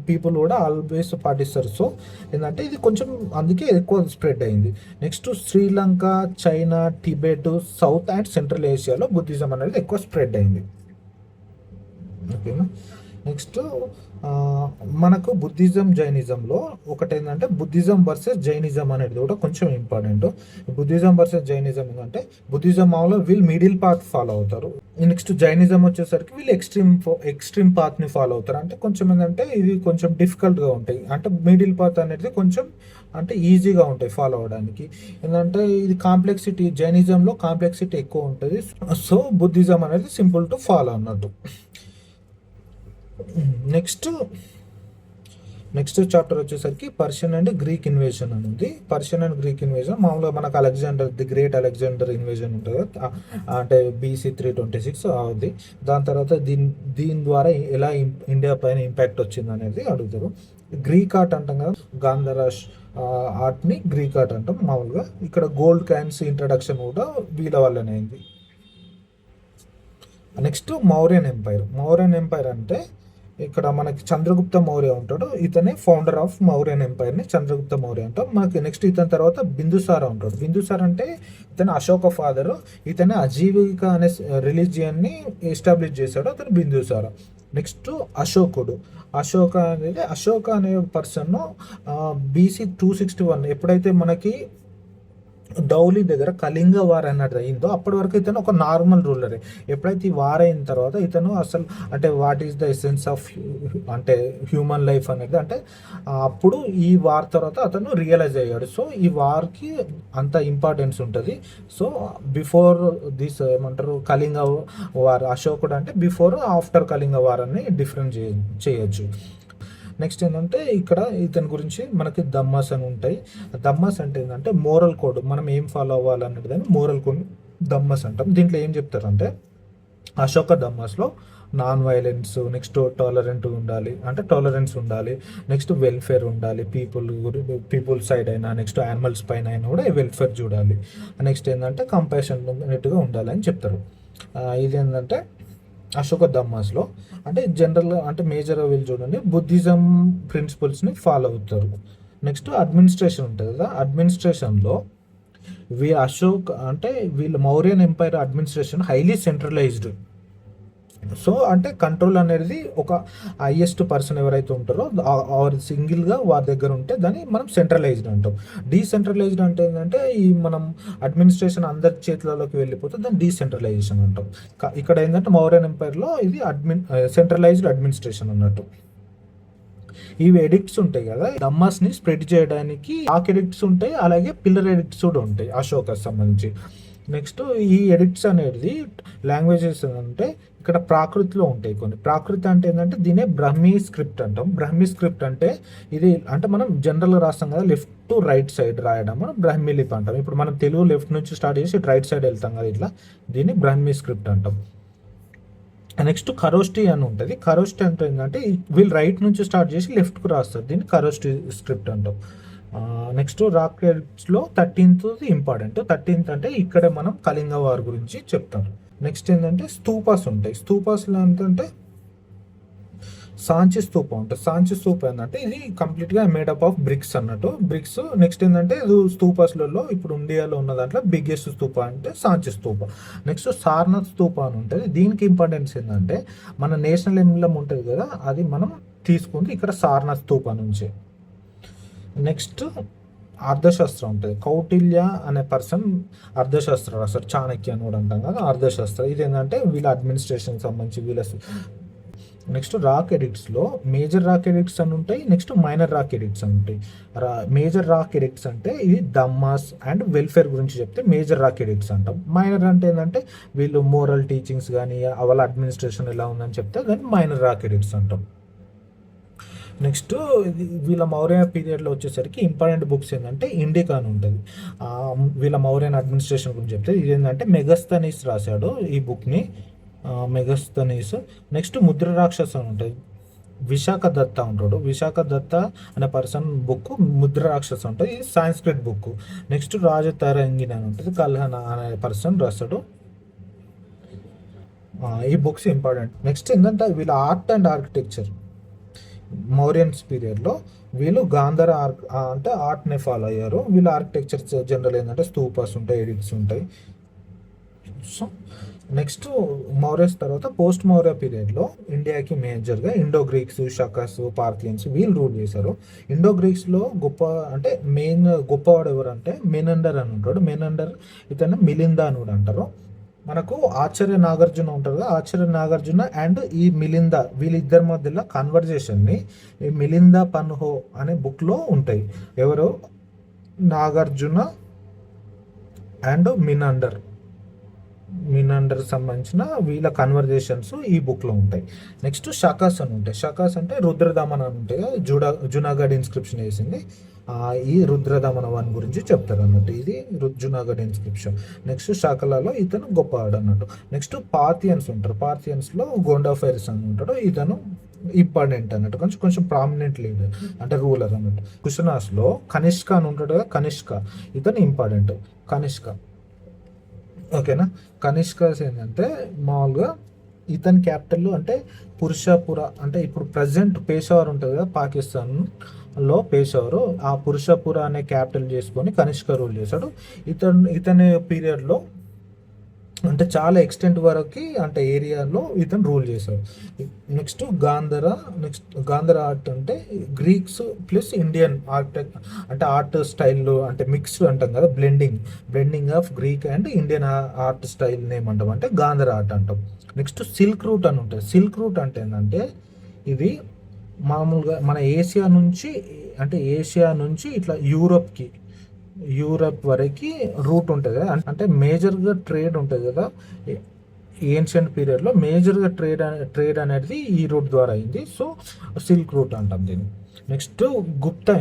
పీపుల్ కూడా ఆల్వేస్ పాటిస్తారు. సో ఏంటంటే ఇది కొంచెం అందుకే ఎక్కువ స్ప్రెడ్ అయింది. Next Sri Lanka, China, Tibet, south and central ఏషియాలో బుద్ధిజం అనేది ఎక్కువ స్ప్రెడ్ అయింది. ఓకేనా. నెక్స్ట్ మనకు బుద్ధిజం జైనిజంలో ఒకటి ఏంటంటే బుద్ధిజం వర్సెస్ జైనిజం అనేది కూడా కొంచెం ఇంపార్టెంట్. బుద్ధిజం వర్సెస్ జైనిజం ఏంటంటే బుద్ధిజం మామూలుగా వీళ్ళు మిడిల్ పాత్ ఫాలో అవుతారు. నెక్స్ట్ జైనిజం వచ్చేసరికి వీళ్ళు ఎక్స్ట్రీమ్ పాత్ని ఫాలో అవుతారు. అంటే కొంచెం ఏంటంటే ఇవి కొంచెం డిఫికల్ట్గా ఉంటాయి, అంటే మిడిల్ పాత్ అనేది కొంచెం అంటే ఈజీగా ఉంటాయి ఫాలో అవడానికి. ఏంటంటే ఇది కాంప్లెక్సిటీ, జైనిజంలో కాంప్లెక్సిటీ ఎక్కువ ఉంటుంది. సో బుద్ధిజం అనేది సింపుల్ టు ఫాలో అన్నట్టు. నెక్స్ట్ చాప్టర్ వచ్చేసరికి పర్షియన్ అండ్ గ్రీక్ ఇన్వేజన్ అని ఉంది. పర్షియన్ అండ్ గ్రీక్ ఇన్వేజన్ మామూలుగా మనకు ది గ్రేట్ అలెగ్జాండర్ ఇన్వేజన్ ఉంటుంది కదా, అంటే BC 326 అవుద్ది. దాని తర్వాత దీని ద్వారా ఎలా ఇండియా పైన ఇంపాక్ట్ వచ్చింది అనేది అడుగుతారు. గ్రీక్ ఆర్ట్ అంటాం కదా, గాంధరాష్ ఆర్ట్ని గ్రీక్ ఆర్ట్ అంటాం మామూలుగా. ఇక్కడ గోల్డ్ కాయిన్స్ ఇంట్రడక్షన్ కూడా వీళ్ళ వల్లనే అయింది. నెక్స్ట్ మౌర్యన్ ఎంపైర్ అంటే ఇక్కడ మనకి చంద్రగుప్త మౌర్య ఉంటాడు, ఇతనే ఫౌండర్ ఆఫ్ మౌర్యన్ ఎంపైర్ని చంద్రగుప్త మౌర్య అంటాం. మనకి నెక్స్ట్ ఇతని తర్వాత బిందుసార ఉంటాడు. బిందుసార అంటే ఇతను అశోక ఫాదరు, ఇతనే అజీవిక అనే రిలీజియన్ని ఎస్టాబ్లిష్ చేశాడు, అతను బిందుసార. నెక్స్ట్ అశోక అనే పర్సన్ BC 261 ఎప్పుడైతే మనకి డౌలీ దగ్గర కళింగ వార్ అన్నది అయిందో అప్పటి వరకు ఇతను ఒక నార్మల్ రూలరే. ఎప్పుడైతే ఈ వార్ అయిన తర్వాత ఇతను అసలు అంటే what is the essence of అంటే హ్యూమన్ లైఫ్ అనేది, అంటే అప్పుడు ఈ వార్ తర్వాత అతను రియలైజ్ అయ్యాడు. సో ఈ వార్కి అంత ఇంపార్టెన్స్ ఉంటుంది. సో బిఫోర్ దిస్ ఏమంటారు కళింగ వార్, అశోకుడు అంటే బిఫోర్ ఆఫ్టర్ కళింగ వార్ అని డిఫరెంట్ చేయొచ్చు. నెక్స్ట్ ఏంటంటే ఇక్కడ ఇతని గురించి మనకి దమ్మస్ అని ఉంటాయి. దమ్మస్ అంటే ఏంటంటే మోరల్ కోడ్, మనం ఏం ఫాలో అవ్వాలనేది దాన్ని మోరల్ కోడ్ దమ్మస్ అంటాం. దీంట్లో ఏం చెప్తారంటే అశోక దమ్మస్లో నాన్ వైలెన్స్, నెక్స్ట్ టాలరెన్స్ ఉండాలి, నెక్స్ట్ వెల్ఫేర్ ఉండాలి, పీపుల్ సైడ్ అయినా నెక్స్ట్ యానిమల్స్ పైన అయినా కూడా వెల్ఫేర్ చూడాలి. నెక్స్ట్ ఏంటంటే కంపాషనేట్గా ఉండాలి అని చెప్తారు. ఇది ఏంటంటే అశోక దమ్మాస్లో అంటే జనరల్గా అంటే మేజర్గా వీళ్ళు చూడండి బుద్ధిజం ప్రిన్సిపల్స్ని ఫాలో అవుతారు. నెక్స్ట్ అడ్మినిస్ట్రేషన్ ఉంటుంది కదా, అడ్మినిస్ట్రేషన్లో వీళ్ళ Mauryan empire administration highly centralised. So అంటే కంట్రోల్ అనేది ఒక హైయెస్ట్ పర్సన్ ఎవరైతే ఉంటారో సింగిల్గా వారి దగ్గర ఉంటే దాన్ని మనం సెంట్రలైజ్డ్ అంటాం. డీసెంట్రలైజ్డ్ అంటే ఏంటంటే ఈ మనం అడ్మినిస్ట్రేషన్ అందరి చేతులలోకి వెళ్ళిపోతే దాన్ని డీసెంట్రలైజేషన్ అంటాం. ఇక్కడ ఏంటంటే మౌర్యన్ ఎంపైర్లో ఇది సెంట్రలైజ్డ్ అడ్మినిస్ట్రేషన్ అన్నట్టు. ఇవి ఎడిక్ట్స్ ఉంటాయి కదా, దమ్మాస్ని స్ప్రెడ్ చేయడానికి ఆక్ ఎడిక్ట్స్ ఉంటాయి, అలాగే పిల్లర్ ఎడిక్ట్స్ కూడా ఉంటాయి అశోక సంబంధించి. నెక్స్ట్ ఈ ఎడిక్ట్స్ అనేది లాంగ్వేజెస్ అంటే ఇక్కడ ప్రాకృతిలో ఉంటాయి కొన్ని. ప్రాకృతి అంటే ఏంటంటే దీనే బ్రహ్మీ స్క్రిప్ట్ అంటాం. బ్రహ్మీ స్క్రిప్ట్ అంటే ఇది అంటే మనం జనరల్గా రాస్తాం కదా, లెఫ్ట్ టు రైట్ సైడ్ రాయడం మనం బ్రహ్మీ లిపి అంటాం. ఇప్పుడు మనం తెలుగు లెఫ్ట్ నుంచి స్టార్ట్ చేసి రైట్ సైడ్ వెళ్తాం కదా, ఇట్లా దీన్ని బ్రహ్మీ స్క్రిప్ట్ అంటాం. నెక్స్ట్ ఖరోష్టి అని ఉంటుంది. ఖరోష్టి అంటే ఏంటంటే వీళ్ళు రైట్ నుంచి స్టార్ట్ చేసి లెఫ్ట్కు రాస్తారు, దీన్ని ఖరోష్టి స్క్రిప్ట్ అంటాం. నెక్స్ట్ రాకెట్స్లో 13th ఇంపార్టెంట్. 13th అంటే ఇక్కడే మనం కళింగ వార్ గురించి చెప్తాం. నెక్స్ట్ ఏంటంటే స్తూపాస్ ఉంటాయి. స్తూపాస్లో ఏంటంటే సాంచి స్తూప ఉంటుంది. సాంచి స్తూప ఏంటంటే ఇది కంప్లీట్గా మేడప్ ఆఫ్ బ్రిక్స్ అన్నట్టు, బ్రిక్స్. నెక్స్ట్ ఏంటంటే ఇది స్తూపాస్లలో ఇప్పుడు ఇండియాలో ఉన్న దాంట్లో బిగ్గెస్ట్ స్తూప అంటే సాంచి స్తూప. నెక్స్ట్ సారనాథ్ స్తూప అని ఉంటుంది. దీనికి ఇంపార్టెన్స్ ఏంటంటే మన నేషనల్ ఎంబ్లమ్ ఉంటుంది కదా, అది మనం తీసుకుంది ఇక్కడ సారనాథ్ స్తూప నుంచి. నెక్స్ట్ అర్థశాస్త్రం ఉంటుంది. కౌటిల్య అనే పర్సన్ అర్థశాస్త్రం రాస్తారు. చాణక్య అని కూడా అంటాం కదా, అర్థశాస్త్రం. ఇది ఏంటంటే వీళ్ళ అడ్మినిస్ట్రేషన్ సంబంధించి వీళ్ళ. నెక్స్ట్ రాక్ ఎడిక్ట్స్లో మేజర్ రాక్ ఎడిక్ట్స్ అని ఉంటాయి, నెక్స్ట్ మైనర్ రాక్ ఎడిక్ట్స్ అని ఉంటాయి. మేజర్ రాక్ ఎడిక్ట్స్ అంటే ఇది దమ్మాస్ అండ్ వెల్ఫేర్ గురించి చెప్తే మేజర్ రాక్ ఎడిక్ట్స్ అంటాం. మైనర్ అంటే ఏంటంటే వీళ్ళు మోరల్ టీచింగ్స్ కానీ వాళ్ళ అడ్మినిస్ట్రేషన్ ఎలా ఉందని చెప్తే దాన్ని మైనర్ రాక్ ఎడిక్ట్స్ అంటాం. నెక్స్ట్ వీళ్ళ మౌర్య పీరియడ్లో వచ్చేసరికి ఇంపార్టెంట్ బుక్స్ ఏంటంటే ఇండికా అని ఉంటుంది. వీళ్ళ మౌర్యన్ అడ్మినిస్ట్రేషన్ గురించి చెప్తే ఇది ఏంటంటే మెగస్తనీస్ రాశాడు ఈ బుక్ని, మెగస్తనీస్. నెక్స్ట్ ముద్ర రాక్షస్ అని ఉంటుంది. విశాఖ దత్త ఉంటాడు. విశాఖ దత్త అనే పర్సన్ బుక్ ముద్ర రాక్షస్ ఉంటుంది. ఇది సాంస్క్రిట్ బుక్. నెక్స్ట్ రాజతరంగిణి అని ఉంటుంది. కల్హన అనే పర్సన్ రాస్తాడు. ఈ బుక్స్ ఇంపార్టెంట్. నెక్స్ట్ ఏంటంటే వీళ్ళ ఆర్ట్ అండ్ ఆర్కిటెక్చర్ మౌర్యన్స్ పీరియడ్లో వీళ్ళు గాంధార అంటే ఆర్ట్ని ఫాలో అయ్యారు. వీళ్ళ ఆర్కిటెక్చర్ జనరల్ ఏంటంటే స్తూపాస్ ఉంటాయి, ఎడిక్ట్స్ ఉంటాయి. సో నెక్స్ట్ మౌర్యస్ తర్వాత పోస్ట్ మౌర్య పీరియడ్లో ఇండియాకి మేజర్గా ఇండో గ్రీక్స్, షకాస్, పార్థియన్స్ వీళ్ళు రూల్ చేశారు. ఇండో గ్రీక్స్లో గొప్ప అంటే మెయిన్ గొప్పవాడు ఎవరంటే మెనండర్ అని ఉంటాడు. మెనండర్ ఇతను మిలిందా అని కూడా అంటారు. మనకు ఆచార్య నాగార్జున ఉంటారు కదా, ఆచార్య నాగార్జున అండ్ ఈ మిలిందా వీళ్ళిద్దరి మధ్యలో కన్వర్జేషన్ని ఈ మిలిందా పన్హో అనే బుక్లో ఉంటాయి. ఎవరు? నాగార్జున అండ్ మినండర్ సంబంధించిన వీళ్ళ కన్వర్జేషన్స్ ఈ బుక్లో ఉంటాయి. నెక్స్ట్ షకాస్ అని ఉంటాయి. షకాస్ అంటే రుద్రదమన అని ఉంటాయి. జునాగఢ్ ఇన్స్క్రిప్షన్ వేసింది. ఈ రుద్రదమన వన్ గురించి చెప్తారు అన్నట్టు. ఇది జునాగఢ్ ఇన్స్క్రిప్షన్. నెక్స్ట్ శాకలలో ఇతను గొప్పవాడు అన్నట్టు. నెక్స్ట్ పార్థియన్స్ ఉంటారు. పార్థియన్స్లో గోండా ఫైర్స్ అని ఉంటాడు. ఇతను ఇంపార్టెంట్ అన్నట్టు, కొంచెం ప్రామినెంట్ లీడర్ అంటే రూలర్ అన్నట్టు. కుషనాస్లో కనిష్క అని ఉంటాడు కదా, కనిష్క ఇతను ఇంపార్టెంట్. కనిష్క ఓకేనా. కనిష్కాస్ ఏంటంటే మామూలుగా ఇతని క్యాపిటల్ అంటే పురుషాపుర అంటే ఇప్పుడు ప్రజెంట్ పేషావర్ ఉంటుంది కదా పాకిస్తాన్లో పేషావర్, ఆ పురుషాపుర అనే క్యాపిటల్ చేసుకొని కనిష్క రూల్ చేశాడు. ఇతని పీరియడ్లో అంటే చాలా ఎక్స్టెంట్ వరకు అంటే ఏరియాలో ఇతను రూల్ చేశాడు. నెక్స్ట్ గాంధార ఆర్ట్ అంటే గ్రీక్స్ ప్లస్ ఇండియన్ ఆర్ట్ అంటే ఆర్ట్ స్టైల్లో అంటే మిక్స్ అంటాం కదా, blending of Greek and Indian art style ఏమంటాం అంటే గాంధార ఆర్ట్ అంటాం. నెక్స్ట్ సిల్క్ రూట్ అని ఉంటుంది. సిల్క్ రూట్ అంటే ఏంటంటే ఇది మామూలుగా మన ఏషియా నుంచి ఇట్లా యూరప్ వరకు రూట్ ఉంటుంది కదా, అంటే మేజర్గా ట్రేడ్ ఉంటుంది కదా. ఏన్షియంట్ పీరియడ్లో మేజర్గా ట్రేడ్ అనేది ఈ రూట్ ద్వారా అయింది. సో సిల్క్ రూట్ అంటాం దీన్ని. నెక్స్ట్ గుప్తా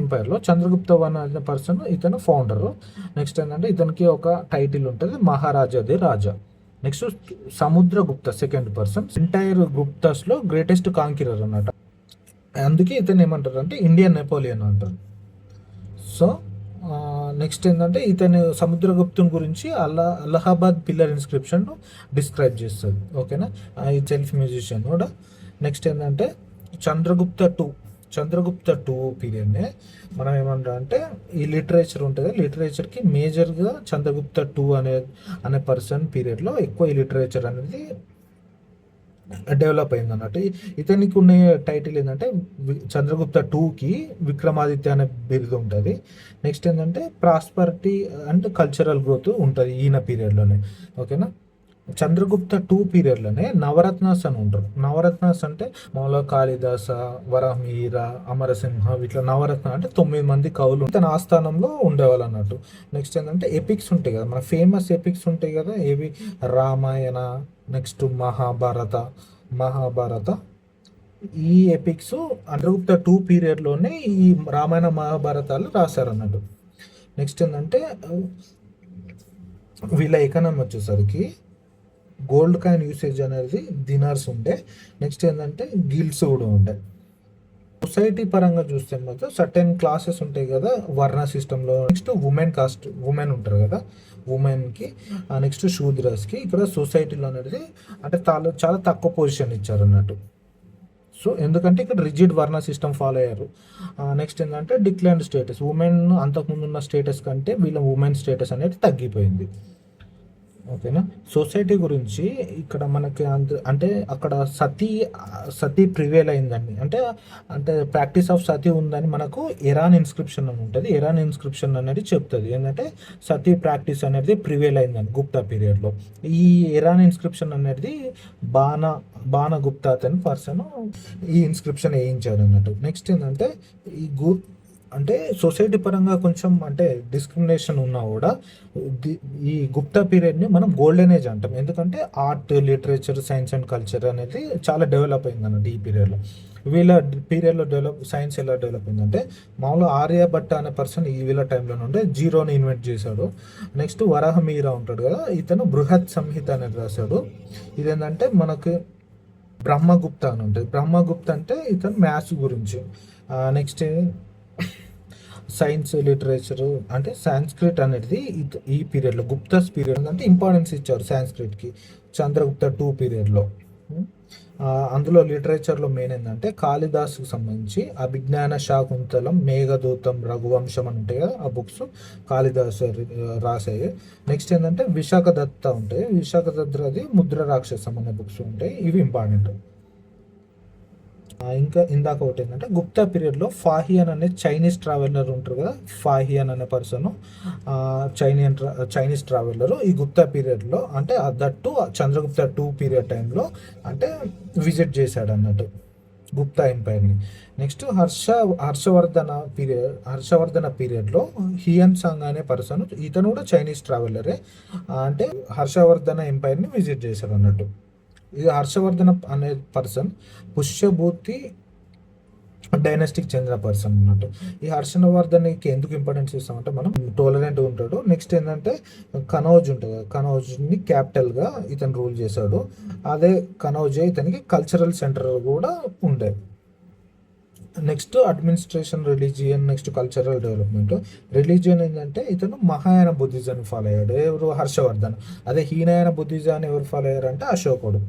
ఎంపైర్లో చంద్రగుప్త వన్ అనే పర్సన్ ఇతను ఫౌండరు. నెక్స్ట్ ఏంటంటే ఇతనికి ఒక టైటిల్ ఉంటుంది, Maharajadhiraja. Next Samudragupta second person, entire గుప్తాస్లో గ్రేటెస్ట్ కాంకిరర్ అన్నమాట. అందుకే ఇతను ఏమంటారు అంటే ఇండియన్ నెపోలియన్ అంటారు. సో నెక్స్ట్ ఏంటంటే ఇతను సముద్రగుప్తుని గురించి అలహాబాద్ పిల్లర్ ఇన్స్క్రిప్షన్ డిస్క్రైబ్ చేస్తుంది. ఓకేనా, ఈ సెల్ఫ్ మ్యూజిషియన్ కూడా. నెక్స్ట్ ఏంటంటే చంద్రగుప్త టూ పీరియడ్నే మనం ఏమంటాం అంటే ఈ లిటరేచర్ ఉంటుంది. లిటరేచర్కి మేజర్గా చంద్రగుప్త టూ అనే పర్సన్ పీరియడ్లో ఎక్కువ ఈ లిటరేచర్ అనేది డెవలప్ అయింది అన్నట్టు. ఇతనికి ఉన్న టైటిల్ ఏంటంటే చంద్రగుప్త టూకి విక్రమాదిత్య అనే బిరుదు ఉంటుంది. నెక్స్ట్ ఏంటంటే ప్రాస్పరిటీ అండ్ కల్చరల్ గ్రోత్ ఉంటుంది ఈయన పీరియడ్లోనే. ఓకేనా, చంద్రగుప్త టూ పీరియడ్లోనే నవరత్నాస్ అని ఉంటారు. నవరత్నాస్ అంటే మామూలుగా కాళిదాస, వరాహమిహిర, అమరసింహ ఇట్లా నవరత్న అంటే 9 మంది కవులు తన ఆస్థానంలో ఉండేవాళ్ళు అన్నట్టు. నెక్స్ట్ ఏంటంటే ఎపిక్స్ ఉంటాయి కదా, మన ఫేమస్ ఎపిక్స్ ఉంటాయి కదా, ఏవి రామాయణ, నెక్స్ట్ మహాభారత ఈ ఎపిక్స్ చంద్రగుప్త టూ పీరియడ్లోనే ఈ రామాయణ మహాభారతాలు రాశారు అన్నట్టు. నెక్స్ట్ ఏంటంటే వీళ్ళ ఎకానమీ వచ్చేసరికి గోల్డ్ కాయిన్ యూసేజ్ అనేది దినార్స్ ఉండే. నెక్స్ట్ ఏంటంటే గిల్డ్స్ కూడా ఉండే. సొసైటీ పరంగా చూస్తే మాత్రం సర్టెన్ క్లాసెస్ ఉంటాయి కదా వర్ణ సిస్టంలో. నెక్స్ట్ ఉమెన్ ఉంటారు కదా, ఉమెన్కి. నెక్స్ట్ శూద్రస్కి ఇక్కడ సొసైటీలో అనేది అంటే చాలా తక్కువ పొజిషన్ ఇచ్చారు అన్నట్టు. సో ఎందుకంటే ఇక్కడ రిజిడ్ వర్ణ సిస్టమ్ ఫాలో అయ్యారు. నెక్స్ట్ ఏంటంటే డిక్లైన్డ్ స్టేటస్, ఉమెన్ అంతకుముందు ఉన్న స్టేటస్ కంటే వీళ్ళ ఉమెన్ స్టేటస్ అనేది తగ్గిపోయింది. ఓకేనా. సొసైటీ గురించి ఇక్కడ మనకి అంటే అక్కడ సతీ ప్రివేల్ అయిందండి. అంటే అంటే ప్రాక్టీస్ ఆఫ్ సతీ ఉందని మనకు ఇరాన్ ఇన్స్క్రిప్షన్ అని ఉంటుంది. ఇరాన్ ఇన్స్క్రిప్షన్ అనేది చెప్తుంది ఏంటంటే సతీ ప్రాక్టీస్ అనేది ప్రివేల్ అయిందని గుప్తా పీరియడ్లో. ఈ ఇరాన్ ఇన్స్క్రిప్షన్ అనేది బాణ గుప్తా అతని పర్సన్ ఈ ఇన్స్క్రిప్షన్ వేయించాడు అన్నట్టు. నెక్స్ట్ ఏంటంటే ఈ అంటే సొసైటీ పరంగా కొంచెం అంటే డిస్క్రిమినేషన్ ఉన్నా కూడా ఈ గుప్తా పీరియడ్ని మనం గోల్డెన్ ఏజ్ అంటాం. ఎందుకంటే art, literature, science and culture అనేది చాలా డెవలప్ అయింది అన్నట్టు ఈ పీరియడ్లో. వీళ్ళ పీరియడ్లో సైన్స్ ఎలా డెవలప్ అయిందంటే మామూలుగా ఆర్యభట్ట అనే పర్సన్ వీళ్ళ టైంలో నుండి జీరోని ఇన్వెంట్ చేశాడు. నెక్స్ట్ వరాహమిహిర ఉంటాడు కదా, ఇతను బృహత్ సంహిత అనేది రాశాడు. ఇదేంటంటే మనకు బ్రహ్మగుప్త అని ఉంటుంది. బ్రహ్మగుప్త అంటే ఇతను మ్యాథ్స్ గురించి. నెక్స్ట్ సైన్స్, లిటరేచర్ అంటే సాంస్క్రిట్ అనేది ఈ పీరియడ్లో గుప్తాస్ పీరియడ్ అంటే ఇంపార్టెన్స్ ఇచ్చారు సాంస్క్రిట్కి చంద్రగుప్త 2 పీరియడ్లో. అందులో లిటరేచర్లో మెయిన్ ఏంటంటే కాళిదాసుకు సంబంధించి అభిజ్ఞాన శాకుంతలం, మేఘదూతం, రఘువంశం అని ఉంటాయి కదా ఆ బుక్స్ కాళిదాసు రాసాయి. నెక్స్ట్ ఏంటంటే విశాఖ దత్త ఉంటాయి. విశాఖ దత్తది ముద్ర రాక్షసం అనే బుక్స్ ఉంటాయి. ఇవి ఇంపార్టెంట్. ఇంకా ఇందాక ఒకటి ఏంటంటే గుప్తా పీరియడ్లో ఫాహియన్ అనే చైనీస్ ట్రావెలర్ ఉంటారు కదా, ఫాహియన్ అనే పర్సన్ చైనీస్ ట్రావెలర్ ఈ గుప్తా పీరియడ్లో అంటే దట్టు చంద్రగుప్త 2 పీరియడ్ టైంలో అంటే విజిట్ చేశాడు అన్నట్టు గుప్తా ఎంపైర్ని. నెక్స్ట్ హర్షవర్ధన పీరియడ్లో హియన్ సాంగ్ అనే పర్సన్ ఇతను కూడా చైనీస్ ట్రావెలరే అంటే హర్షవర్ధన ఎంపైర్ని విజిట్ చేశాడు అన్నట్టు. ఇది హర్షవర్ధన అనే పర్సన్ పుష్యభూతి డైనాస్టిక్ చెందిన పర్సన్ అన్నట్టు. ఈ హర్షవర్ధన్కి ఎందుకు ఇంపార్టెన్స్ ఇస్తామంటే మనం టోలరెంట్ ఉంటాడు. నెక్స్ట్ ఏంటంటే కనౌజ్ ఉంటుంది, కనౌజ్ని క్యాపిటల్గా ఇతను రూల్ చేశాడు. అదే కనౌజే ఇతనికి కల్చరల్ సెంటర్ కూడా ఉండే. Next administration, religion, next cultural development. Religion ఏంటంటే ఇతను మహాయాన బుద్ధిజాన్ని ఫాలో అయ్యాడు, ఎవరు హర్షవర్ధన్. అదే హీనయాన బుద్ధిజాన్ని ఎవరు ఫాలో అయ్యారంటే అశోకుడు.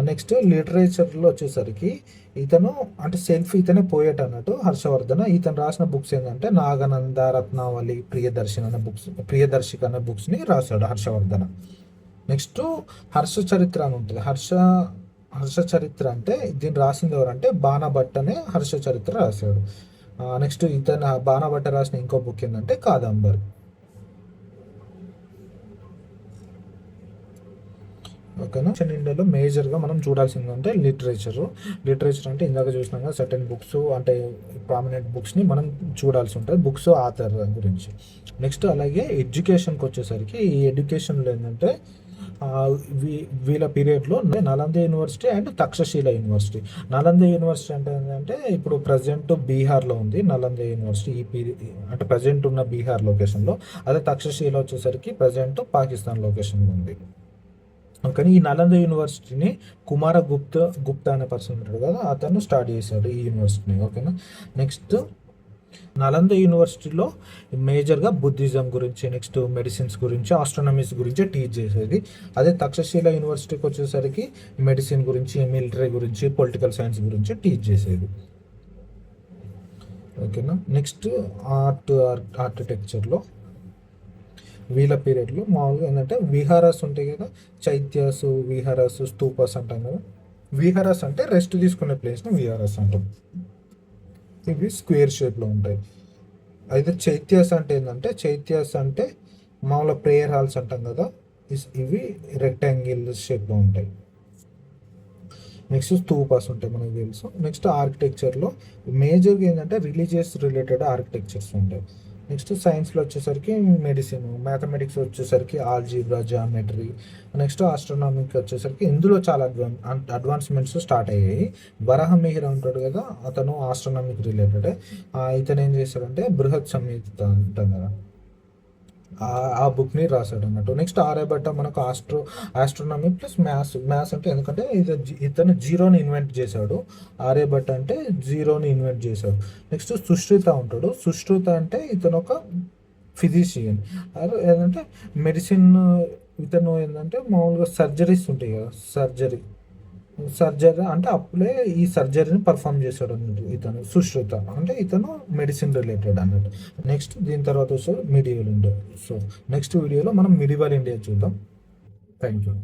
నెక్స్ట్ లిటరేచర్లో వచ్చేసరికి ఇతను అంటే ఇతనే పోయేట్ అన్నట్టు హర్షవర్ధన. ఇతను రాసిన బుక్స్ ఏంటంటే నాగనంద, రత్నావళి, ప్రియదర్శిక అనే బుక్స్ని రాశాడు హర్షవర్ధన. నెక్స్ట్ హర్ష చరిత్ర అని ఉంటుంది. హర్ష చరిత్ర అంటే దీన్ని రాసింది ఎవరంటే బాణభట్ట అనే హర్ష చరిత్ర రాశాడు. నెక్స్ట్ ఇతను బాణభట్ట రాసిన ఇంకో బుక్ ఏంటంటే కాదంబరి. ఓకేనా. ఇండియాలో మేజర్గా మనం చూడాల్సింది అంటే లిటరేచర్ అంటే ఇందాక చూసినాం కదా సర్టెన్ బుక్స్ అంటే ప్రామినెంట్ బుక్స్ని మనం చూడాల్సి ఉంటుంది, బుక్స్ ఆథర్ గురించి. నెక్స్ట్ అలాగే ఎడ్యుకేషన్కి వచ్చేసరికి ఈ ఎడ్యుకేషన్లో ఏంటంటే వీళ్ళ పీరియడ్లో Nalanda university and Takshashila university. Nalanda university అంటే ఏంటంటే ఇప్పుడు ప్రజెంట్ బీహార్లో ఉంది నలంద యూనివర్సిటీ. ఈ అంటే ప్రజెంట్ ఉన్న బీహార్ లొకేషన్లో. అదే తక్షశిల వచ్చేసరికి ప్రజెంట్ పాకిస్తాన్ లొకేషన్లో ఉంది. కానీ ఈ నలంద యూనివర్సిటీని గుప్తా అనే పర్సన్ ఉంటాడు కదా అతను స్టార్ట్ చేశాడు ఈ యూనివర్సిటీని. ఓకేనా. నెక్స్ట్ నలంద యూనివర్సిటీలో మేజర్గా బుద్ధిజం గురించి, నెక్స్ట్ మెడిసిన్స్ గురించి, ఆస్ట్రానమీస్ గురించి టీచ్ చేసేది. అదే తక్షశిల యూనివర్సిటీకి వచ్చేసరికి మెడిసిన్ గురించి, మిలిటరీ గురించి, పొలిటికల్ సైన్స్ గురించి టీచ్ చేసేది. ఓకేనా. నెక్స్ట్ ఆర్కిటెక్చర్లో వీళ్ళ పీరియడ్లో మామూలుగా ఏంటంటే విహారాస్ ఉంటాయి కదా, చైత్యాసు, విహారాస్, స్తూపాస్ అంటాం కదా. విహారాస్ అంటే రెస్ట్ తీసుకునే ప్లేస్ని విహారాస్ అంటాం. ఇవి స్క్వేర్ షేప్లో ఉంటాయి. అయితే చైత్యాస్ అంటే మామూలుగా ప్రేయర్ హాల్స్ అంటాం కదా, ఇవి రెక్టాంగిల్ షేప్లో ఉంటాయి. నెక్స్ట్ స్తూపాస్ ఉంటాయి మనకు తెలుసు. నెక్స్ట్ ఆర్కిటెక్చర్లో మేజర్గా ఏంటంటే రిలీజియస్ రిలేటెడ్ ఆర్కిటెక్చర్స్ ఉంటాయి. నెక్స్ట్ సైన్స్లో వచ్చేసరికి మెడిసిన్, మ్యాథమెటిక్స్ వచ్చేసరికి ఆల్జీబ్రా, జామెట్రీ. నెక్స్ట్ ఆస్ట్రానమీకి వచ్చేసరికి ఇందులో చాలా అడ్వాన్స్మెంట్స్ స్టార్ట్ అయ్యాయి. వరాహమిహిర ఉంటాడు కదా అతను ఆస్ట్రానమీకి రిలేటెడ్. ఇతను ఏం చేశాడంటే బృహత్ సంహిత అంటాం కదా ఆ బుక్ని రాశాడు అన్నట్టు. నెక్స్ట్ ఆర్యభట్ట మనకు ఆస్ట్రోనమీ ప్లస్ మ్యాథ్స్ అంటే ఎందుకంటే ఇతను జీరోని ఇన్వెంట్ చేశాడు. ఆర్యభట్ట అంటే జీరోని ఇన్వెంట్ చేశాడు. నెక్స్ట్ సుశ్రుత ఉంటాడు. సుశ్రుత అంటే ఇతను ఒక ఫిజిషియన్. ఏంటంటే మెడిసిన్. ఇతను ఏంటంటే మామూలుగా సర్జరీస్ ఉంటాయి కదా, సర్జరీ అంటే అప్పుడే ఈ సర్జరీని పర్ఫామ్ చేశాడు అన్నట్టు ఇతను సుశ్రుత. అంటే ఇతను మెడిసిన్ రిలేటెడ్ అన్నట్టు. నెక్స్ట్ దీని తర్వాత వస్తే మిడివల్ ఇండియా. సో నెక్స్ట్ వీడియోలో మనం మిడివల్ ఇండియా చూద్దాం. Thank you.